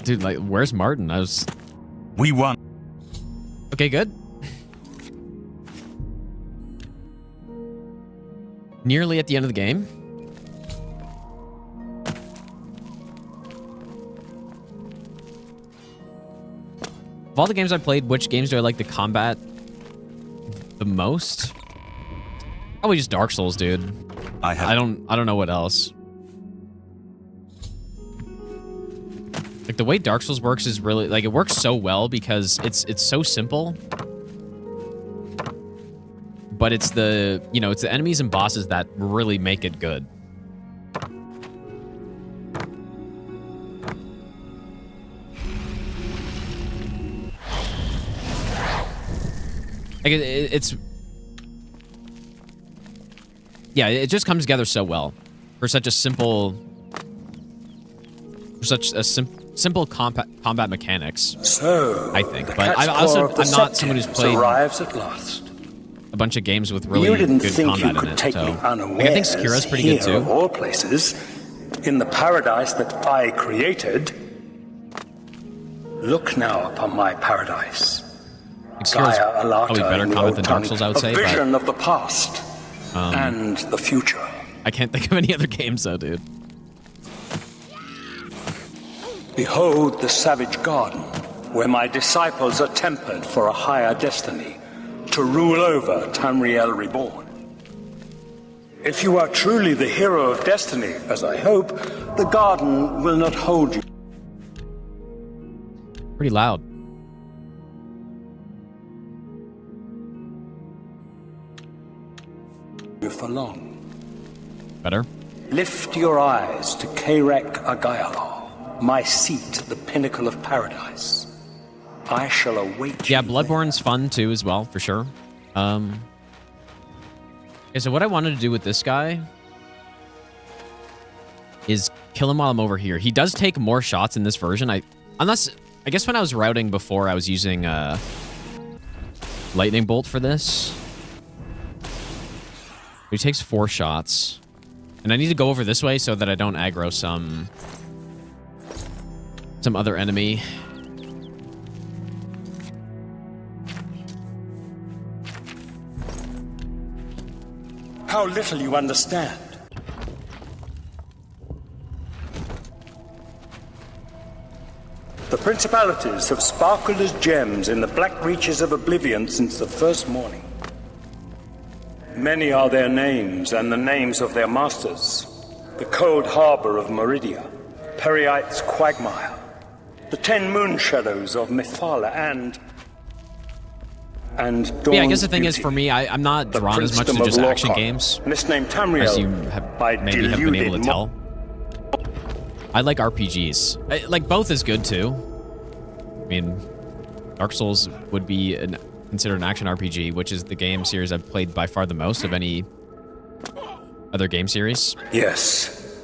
[SPEAKER 1] Dude, like, where's Martin?
[SPEAKER 12] We won.
[SPEAKER 1] Okay, good. Nearly at the end of the game. Of all the games I played, which games do I like the combat the most? Probably just Dark Souls, dude. I don't know what else. Like the way Dark Souls works is really like it works so well because it's so simple. But it's the, you know, it's the enemies and bosses that really make it good. Like it's yeah, it just comes together so well for such a simple simple combat mechanics.
[SPEAKER 13] So
[SPEAKER 1] I think, but I'm not someone who's played
[SPEAKER 13] arrives at last.
[SPEAKER 1] A bunch of games with really good combat in it. So like, I think Sekira's pretty good too.
[SPEAKER 13] Of all places, in the paradise that I created. Look now upon my paradise.
[SPEAKER 1] Sekira's probably better combat than Dark Souls, I would say.
[SPEAKER 13] A vision of the past and the future.
[SPEAKER 1] I can't think of any other games though, dude.
[SPEAKER 13] Behold the savage garden, where my disciples are tempered for a higher destiny, to rule over Tamriel Reborn. If you are truly the hero of destiny, as I hope, the garden will not hold you.
[SPEAKER 1] Pretty loud.
[SPEAKER 13] For long.
[SPEAKER 1] Better.
[SPEAKER 13] Lift your eyes to Kairek Agayalo, my seat, the pinnacle of paradise. I shall await you.
[SPEAKER 1] Yeah, Bloodborne's fun too as well, for sure. Okay, so what I wanted to do with this guy is kill him while I'm over here. He does take more shots in this version. I guess when I was routing before, I was using Lightning Bolt for this. He takes 4 shots. And I need to go over this way so that I don't aggro some other enemy.
[SPEAKER 13] How little you understand. The principalities have sparkled as gems in the black reaches of Oblivion since the first morning. Many are their names and the names of their masters. The cold harbor of Meridia, Periite's quagmire, the 10 moon shadows of Mephala and Dawn's
[SPEAKER 1] yeah, I guess the thing
[SPEAKER 13] beauty.
[SPEAKER 1] is, for me, I'm not drawn as much to just action games,
[SPEAKER 13] misnamed Tamriel,
[SPEAKER 1] as you maybe have been able to tell. I like RPGs. Like, both is good, too. I mean, Dark Souls would be considered an action RPG, which is the game series I've played by far the most of any other game series.
[SPEAKER 13] Yes.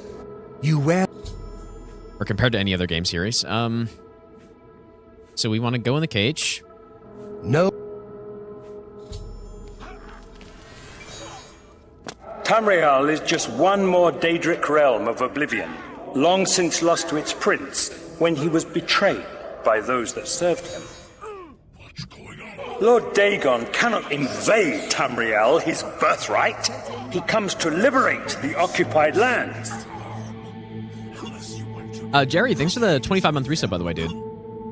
[SPEAKER 2] You were...
[SPEAKER 1] Or compared to any other game series. So we want to go in the cage.
[SPEAKER 2] No.
[SPEAKER 13] Tamriel is just one more Daedric realm of Oblivion, long since lost to its prince when he was betrayed by those that served him. Lord Dagon cannot invade Tamriel, his birthright. He comes to liberate the occupied lands.
[SPEAKER 1] Jerry, thanks for the 25-month reset, by the way, dude.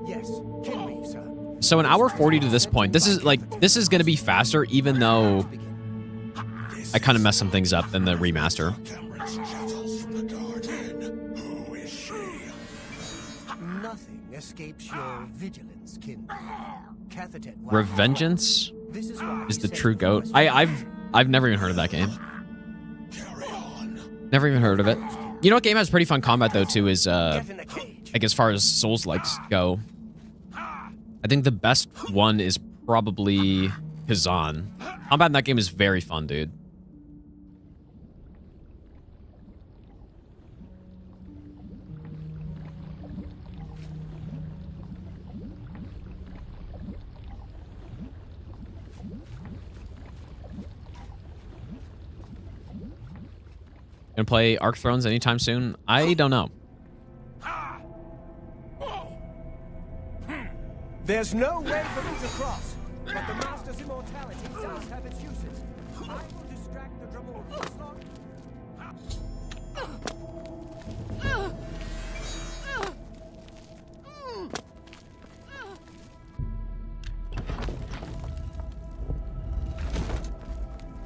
[SPEAKER 2] Yes, kill me, sir.
[SPEAKER 1] So an hour 40 to this point. This is going to be faster, even though I kind of messed some things up in the remaster.
[SPEAKER 2] Nothing escapes your vigilance, Kin.
[SPEAKER 1] Revengeance is the true goat. I've never even heard of that game. Never even heard of it. You know what game has pretty fun combat though too is like as far as Souls-likes go. I think the best one is probably Kazan. Combat in that game is very fun, dude. Gonna play Arc Thrones anytime soon? I don't know.
[SPEAKER 2] There's no way for me to cross, but the Master's immortality does have its uses. I will distract the trouble with this long.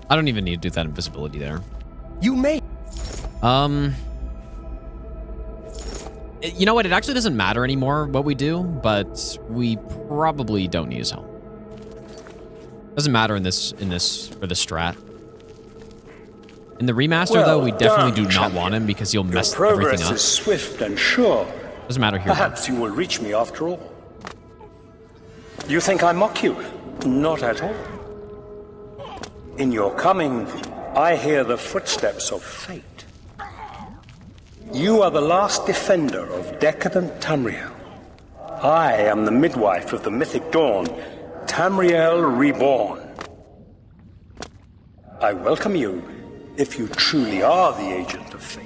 [SPEAKER 1] I don't even need to do that invisibility there.
[SPEAKER 2] You may.
[SPEAKER 1] You know what? It actually doesn't matter anymore what we do, but we probably don't need his help. Doesn't matter in this for the strat. In the remaster, though, we definitely do not want him because he'll mess everything up.
[SPEAKER 13] Progress is swift and sure.
[SPEAKER 1] Doesn't matter here.
[SPEAKER 13] Perhaps you will reach me after all. You think I mock you? Not at all. In your coming, I hear the footsteps of fate. You are the last defender of decadent Tamriel. I am the midwife of the mythic dawn, Tamriel Reborn. I welcome you, if you truly are the agent of fate.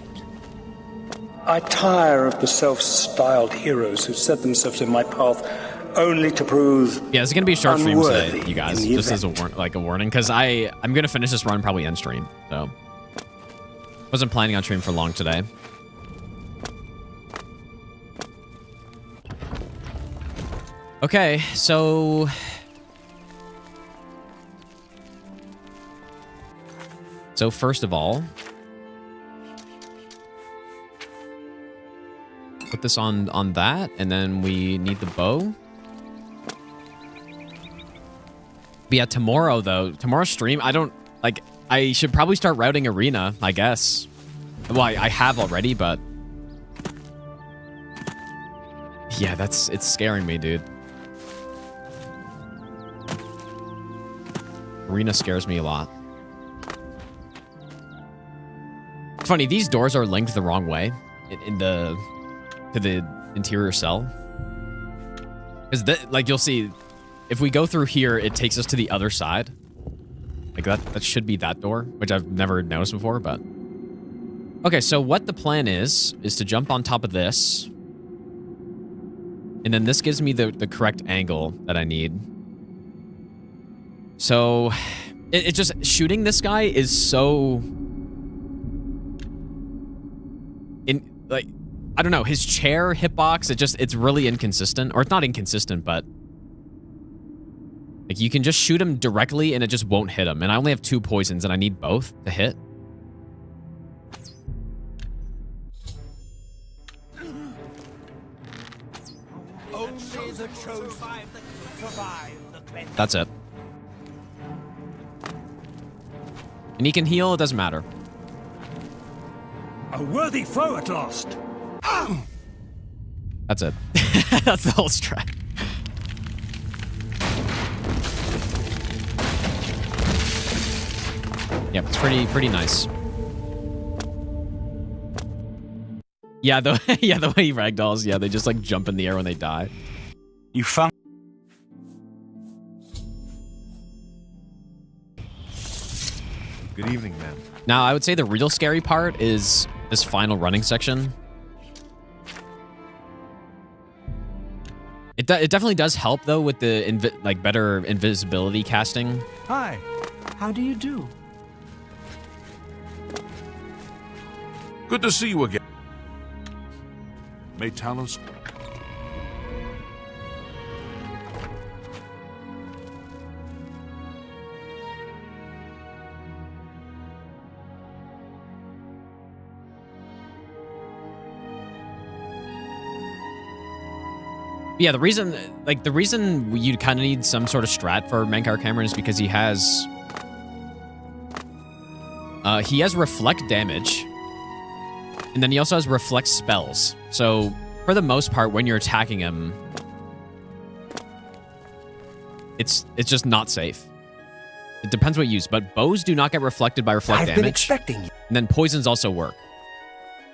[SPEAKER 13] I tire of the self-styled heroes who set themselves in my path only to prove
[SPEAKER 1] yeah, it's gonna be a short stream today,
[SPEAKER 13] unworthy
[SPEAKER 1] you guys.
[SPEAKER 13] in the
[SPEAKER 1] Just as a warning, because I'm gonna finish this run probably end stream. So wasn't planning on streaming for long today. Okay, so first of all, put this on that, and then we need the bow. But yeah, tomorrow's stream, I should probably start routing arena, I guess. Well, I have already, but yeah, it's scaring me, dude. Arena scares me a lot. It's funny, these doors are linked the wrong way to the interior cell. Because like you'll see, if we go through here, it takes us to the other side. Like that should be that door, which I've never noticed before, but okay, so what the plan is to jump on top of this. And then this gives me the correct angle that I need. So, it just, shooting this guy is so... I don't know, his chair, hitbox, it's really inconsistent. Or it's not inconsistent, but... like, you can just shoot him directly and it just won't hit him. And I only have 2 poisons and I need both to hit.
[SPEAKER 2] Only the chosen survive the cleansing.
[SPEAKER 1] That's it. And he can heal, it doesn't matter.
[SPEAKER 13] A worthy foe at last.
[SPEAKER 1] That's it. That's the whole strat. Yep, it's pretty nice. Yeah, the way he ragdolls, yeah, they just like jump in the air when they die.
[SPEAKER 12] You found...
[SPEAKER 6] Good evening, ma'am.
[SPEAKER 1] Now, I would say the real scary part is this final running section. It definitely does help, though, with the better invisibility casting.
[SPEAKER 9] Hi. How do you do?
[SPEAKER 5] Good to see you again. May Talos...
[SPEAKER 1] Yeah, the reason you kind of need some sort of strat for Mankar Camoran is because he has reflect damage, and then he also has reflect spells. So for the most part, when you're attacking him, it's just not safe. It depends what you use, but bows do not get reflected by reflect damage.
[SPEAKER 2] I've been expecting you.
[SPEAKER 1] And then poisons also work.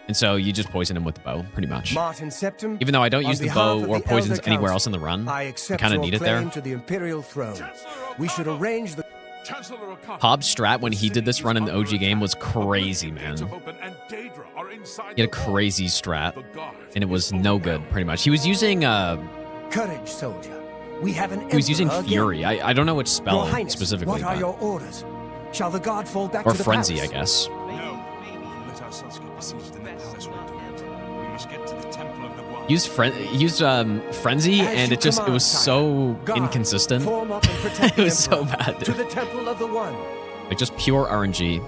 [SPEAKER 1] And so you just poison him with the bow, pretty much.
[SPEAKER 2] Martin Septim,
[SPEAKER 1] even though I don't use the bow or poisons
[SPEAKER 2] Elder
[SPEAKER 1] anywhere
[SPEAKER 2] Council,
[SPEAKER 1] else in the run, I
[SPEAKER 2] accept
[SPEAKER 1] kind of
[SPEAKER 2] your
[SPEAKER 1] need it there.
[SPEAKER 2] claim to the Imperial throne. We should arrange the...
[SPEAKER 1] Hobbs' strat when he did this run in the OG game was crazy, man. He had a crazy strat, and it was no good, pretty much. He was using
[SPEAKER 2] Courage, soldier. We have an
[SPEAKER 1] he was using
[SPEAKER 2] emperor
[SPEAKER 1] Fury.
[SPEAKER 2] again.
[SPEAKER 1] I don't know which spell
[SPEAKER 2] Your Highness,
[SPEAKER 1] specifically.
[SPEAKER 2] What are
[SPEAKER 1] but-
[SPEAKER 2] your orders? Shall the guard fall back
[SPEAKER 1] or
[SPEAKER 2] to the
[SPEAKER 1] Frenzy,
[SPEAKER 2] palace?
[SPEAKER 1] I guess. Use Frenzy, and it was so inconsistent. It was so bad,
[SPEAKER 2] To
[SPEAKER 1] dude.
[SPEAKER 2] the Temple of the One.
[SPEAKER 1] Like just pure RNG.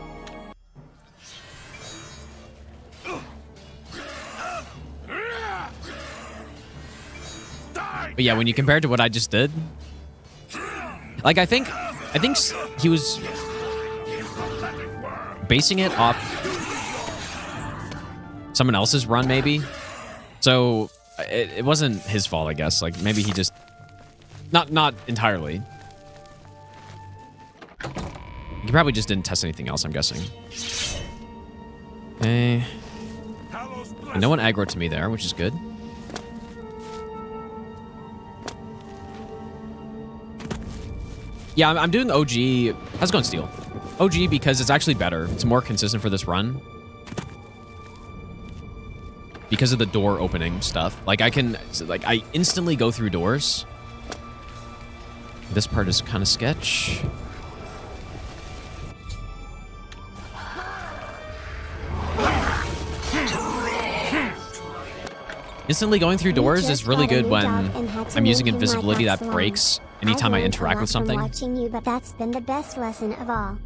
[SPEAKER 1] But yeah, when you compare it to what I just did, like I think he was basing it off someone else's run, maybe. So it wasn't his fault, I guess. Like maybe he just not entirely. He probably just didn't test anything else, I'm guessing. Okay. And no one aggroed to me there, which is good. Yeah, I'm doing OG. How's it going, Steel? OG because it's actually better. It's more consistent for this run. Because of the door opening stuff. Like I instantly go through doors. This part is kind of sketch. Instantly going through doors is really good when I'm using invisibility that breaks anytime I interact with something.
[SPEAKER 14] Watching you, but that's been the best lesson of all.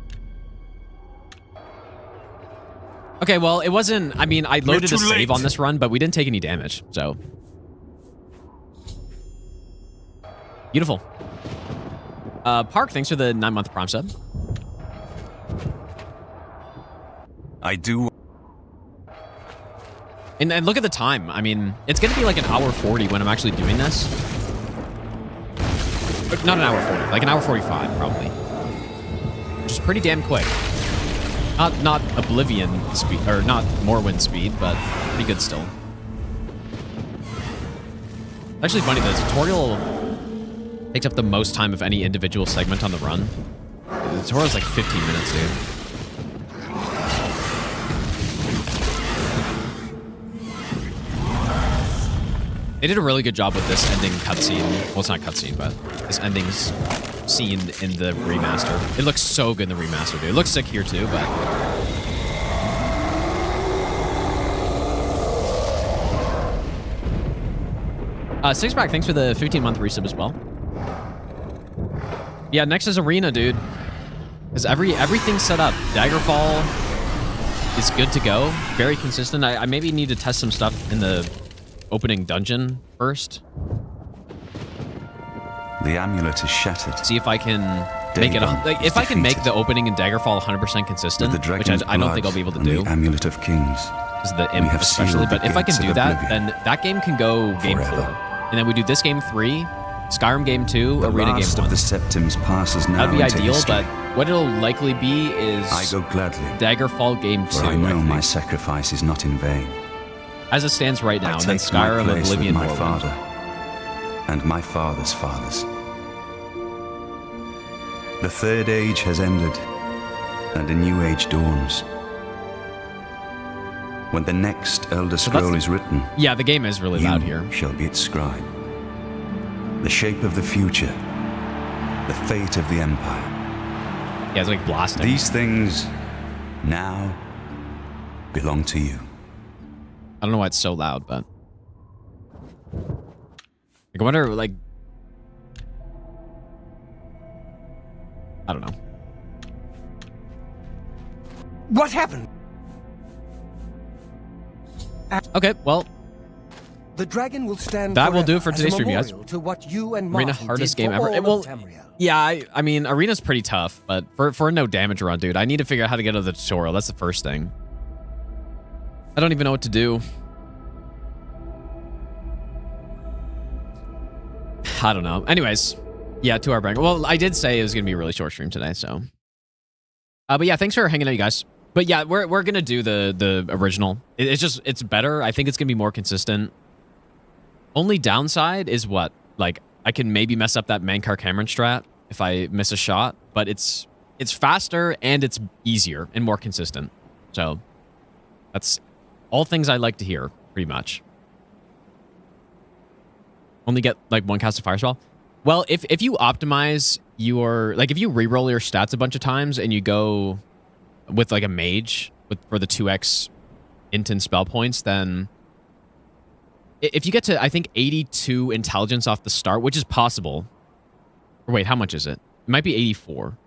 [SPEAKER 1] Okay, well, it wasn't... I mean, I loaded a save on this run, but we didn't take any damage, so... Beautiful. Park, thanks for the 9-month Prime sub.
[SPEAKER 12] I do...
[SPEAKER 1] And look at the time. I mean, it's going to be like an hour 40 when I'm actually doing this. But not an hour 40, like an hour 45, probably. Which is pretty damn quick. Not Oblivion speed, or not Morrowind speed, but pretty good still. Actually funny, the tutorial takes up the most time of any individual segment on the run. The tutorial's like 15 minutes, dude. They did a really good job with this ending cutscene. Well, it's not cutscene, but this ending's scene in the remaster. It looks so good in the remaster, dude. It looks sick here too, but... Sixpack, thanks for the 15-month resub as well. Yeah, next is Arena, dude. Because everything's set up. Daggerfall is good to go. Very consistent. I maybe need to test some stuff in the opening dungeon first.
[SPEAKER 12] The amulet is shattered.
[SPEAKER 1] See if I can make it... Like, if I can make the opening in Daggerfall 100% consistent, which I don't think I'll be able to do.
[SPEAKER 12] The amulet of kings.
[SPEAKER 1] Because of the imp especially. But if I can do that, then that game can go game 4. And then we do this game 3, Skyrim game 2, Arena game 1.
[SPEAKER 12] Of the Septims passes now.
[SPEAKER 1] That'd be
[SPEAKER 12] into
[SPEAKER 1] ideal,
[SPEAKER 12] history.
[SPEAKER 1] but what it'll likely be is
[SPEAKER 12] I go gladly.
[SPEAKER 1] Daggerfall game 2.
[SPEAKER 12] For I know my sacrifice is not in vain.
[SPEAKER 1] As it stands right now,
[SPEAKER 12] I
[SPEAKER 1] and then
[SPEAKER 12] take my
[SPEAKER 1] Skyrim,
[SPEAKER 12] place
[SPEAKER 1] Oblivion,
[SPEAKER 12] with my
[SPEAKER 1] Morrowind.
[SPEAKER 12] father and my father's fathers. The third age has ended, and a new age dawns. When the next Elder Scroll is written,
[SPEAKER 1] yeah, the game is really loud here.
[SPEAKER 12] Shall be its scribe. The shape of the future, the fate of the Empire.
[SPEAKER 1] Yeah, it's like blasting.
[SPEAKER 12] These things now belong to you.
[SPEAKER 1] I don't know why it's so loud, but... I wonder, like... I don't know.
[SPEAKER 2] What happened?
[SPEAKER 1] Okay, well...
[SPEAKER 2] The dragon will stand
[SPEAKER 1] that will do it
[SPEAKER 2] forever
[SPEAKER 1] for today's
[SPEAKER 2] as a
[SPEAKER 1] stream, guys.
[SPEAKER 2] memorial to what you and
[SPEAKER 1] Arena
[SPEAKER 2] Martin
[SPEAKER 1] hardest
[SPEAKER 2] did
[SPEAKER 1] game
[SPEAKER 2] for
[SPEAKER 1] ever.
[SPEAKER 2] all
[SPEAKER 1] Well,
[SPEAKER 2] of Tamriel.
[SPEAKER 1] yeah, I mean, Arena's pretty tough, but for a no damage run, dude, I need to figure out how to get out of the tutorial. That's the first thing. I don't even know what to do. I don't know. Anyways, yeah, 2-hour break. Well, I did say it was going to be a really short stream today, so. But yeah, thanks for hanging out, you guys. But yeah, we're going to do the original. It's better. I think it's going to be more consistent. Only downside is what? Like, I can maybe mess up that Mankar Camoran strat if I miss a shot, but it's faster and it's easier and more consistent. So that's all things I like to hear, pretty much. Only get like one cast of fire spell. Well, if you optimize your, like, if you reroll your stats a bunch of times and you go with like a mage for the 2x int and spell points, then if you get to, I think, 82 intelligence off the start, which is possible. Or wait, how much is it? It might be 84.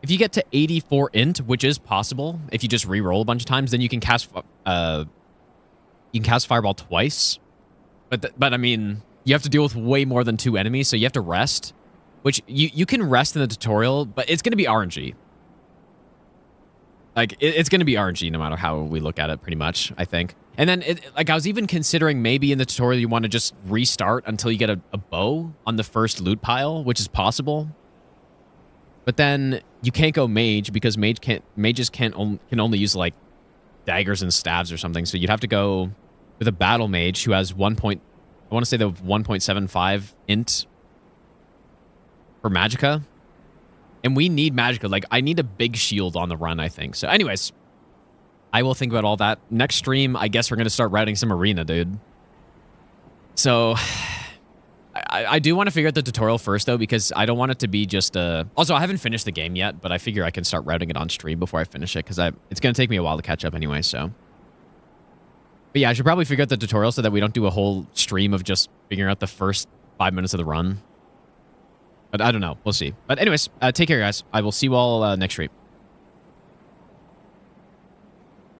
[SPEAKER 1] If you get to 84 int, which is possible, if you just re-roll a bunch of times, then you can cast Fireball twice. But I mean, you have to deal with way more than 2 enemies, so you have to rest. Which you can rest in the tutorial, but it's going to be RNG. Like, it's going to be RNG no matter how we look at it, pretty much, I think. And then, like, I was even considering maybe in the tutorial you want to just restart until you get a bow on the first loot pile, which is possible. But then you can't go mage because mages can only use, like, daggers and staves or something. So you'd have to go with a battle mage who has I want to say the 1.75 int for magicka. And we need magicka. Like, I need a big shield on the run, I think. So anyways, I will think about all that. Next stream, I guess we're going to start routing some arena, dude. So I do want to figure out the tutorial first, though, because I don't want it to be just a... Also, I haven't finished the game yet, but I figure I can start routing it on stream before I finish it, because it's going to take me a while to catch up anyway, so... But yeah, I should probably figure out the tutorial so that we don't do a whole stream of just figuring out the first 5 minutes of the run. But I don't know. We'll see. But anyways, take care, guys. I will see you all next stream.